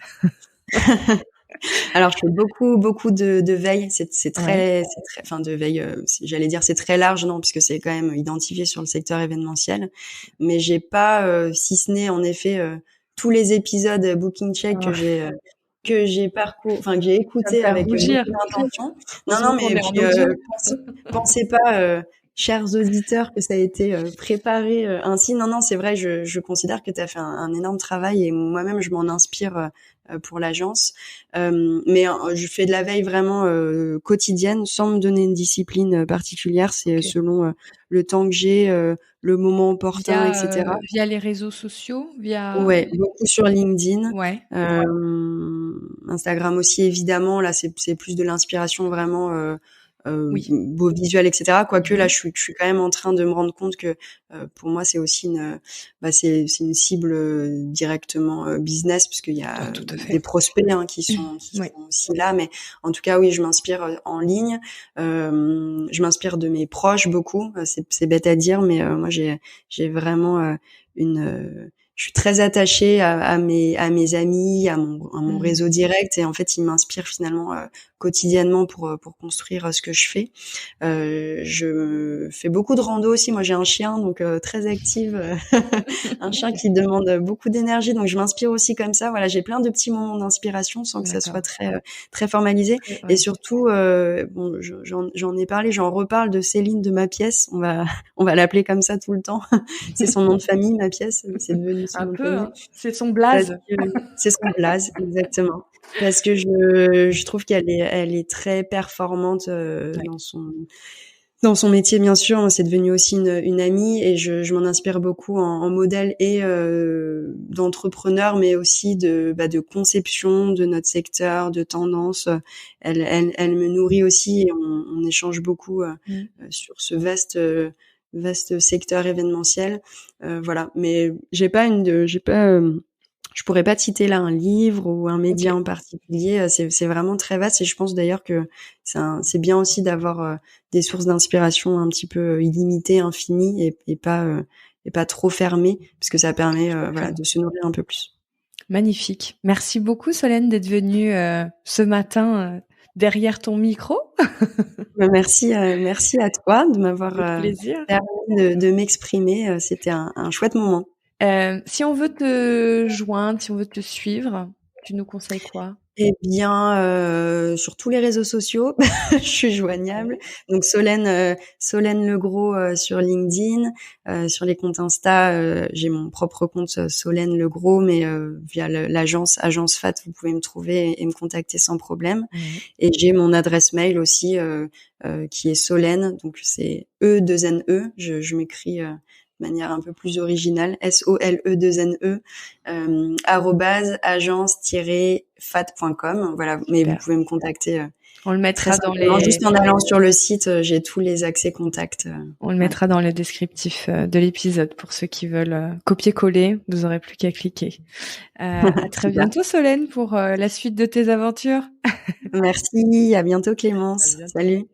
Alors je fais beaucoup de veille, c'est très enfin de veille, j'allais dire c'est très large, non, puisque c'est quand même identifié sur le secteur événementiel, mais j'ai pas si ce n'est en effet tous les épisodes Booking Check que j'ai parcouru, enfin que j'ai écouté avec beaucoup d'intention. Non, mais pensez pas chers auditeurs, que ça a été préparé ainsi. Non, c'est vrai, je considère que tu as fait un énorme travail, et moi-même je m'en inspire pour l'agence. Mais je fais de la veille vraiment quotidienne, sans me donner une discipline particulière. C'est selon le temps que j'ai, le moment opportun, etc.
Via les réseaux sociaux,
Ouais, beaucoup sur LinkedIn.
Ouais.
Instagram aussi, évidemment. Là, c'est plus de l'inspiration vraiment beau visuel, etc. Quoique là, je suis quand même en train de me rendre compte que pour moi, c'est aussi c'est une cible directement business, puisqu'il y a des prospects qui sont aussi là. Mais en tout cas, oui, je m'inspire en ligne. Je m'inspire de mes proches beaucoup. C'est bête à dire, mais moi, j'ai vraiment je suis très attachée à mes amis, à mon réseau direct, et en fait, ils m'inspirent finalement quotidiennement pour construire ce que je fais. Je fais beaucoup de rando aussi. Moi, j'ai un chien, donc très active, un chien qui demande beaucoup d'énergie, donc je m'inspire aussi comme ça. Voilà, j'ai plein de petits moments d'inspiration sans que ça soit très formalisé. Et surtout, bon, j'en ai parlé, j'en reparle de Céline de Ma Pièce. On va l'appeler comme ça tout le temps. C'est son nom de famille, Ma Pièce. C'est devenu son nom de famille.
C'est son blaze.
C'est son blaze, exactement. Parce que je trouve qu'elle est très performante dans son métier, bien sûr. C'est devenu aussi une amie, et je m'en inspire beaucoup en modèle et d'entrepreneur, mais aussi de conception de notre secteur, de tendance. Elle me nourrit aussi, et on échange beaucoup sur ce vaste secteur événementiel. Voilà, mais je pourrais pas te citer là un livre ou un média en particulier. C'est vraiment très vaste, et je pense d'ailleurs que c'est bien aussi d'avoir des sources d'inspiration un petit peu illimitées, infinies, et pas trop fermées, parce que ça permet de se nourrir un peu plus.
Magnifique. Merci beaucoup, Solène, d'être venue ce matin derrière ton micro.
Merci à toi de m'avoir permis de m'exprimer. C'était un chouette moment.
Si on veut te joindre, si on veut te suivre, tu nous conseilles quoi?
Eh bien, sur tous les réseaux sociaux, je suis joignable. Donc Solène Legros sur LinkedIn, sur les comptes Insta, j'ai mon propre compte Solène Legros, mais via l'agence FAT, vous pouvez me trouver et me contacter sans problème. Et j'ai mon adresse mail aussi qui est Solène, donc c'est E2NE. Je m'écris de manière un peu plus originale, SOLE2NE, @agence-fat.com. Voilà, mais super. Vous pouvez me contacter.
On le mettra
juste en allant sur le site, j'ai tous les accès contacts.
On le mettra dans le descriptif de l'épisode pour ceux qui veulent copier-coller. Vous aurez plus qu'à cliquer. À très bientôt, Solène, pour la suite de tes aventures.
Merci, à bientôt, Clémence. Salut.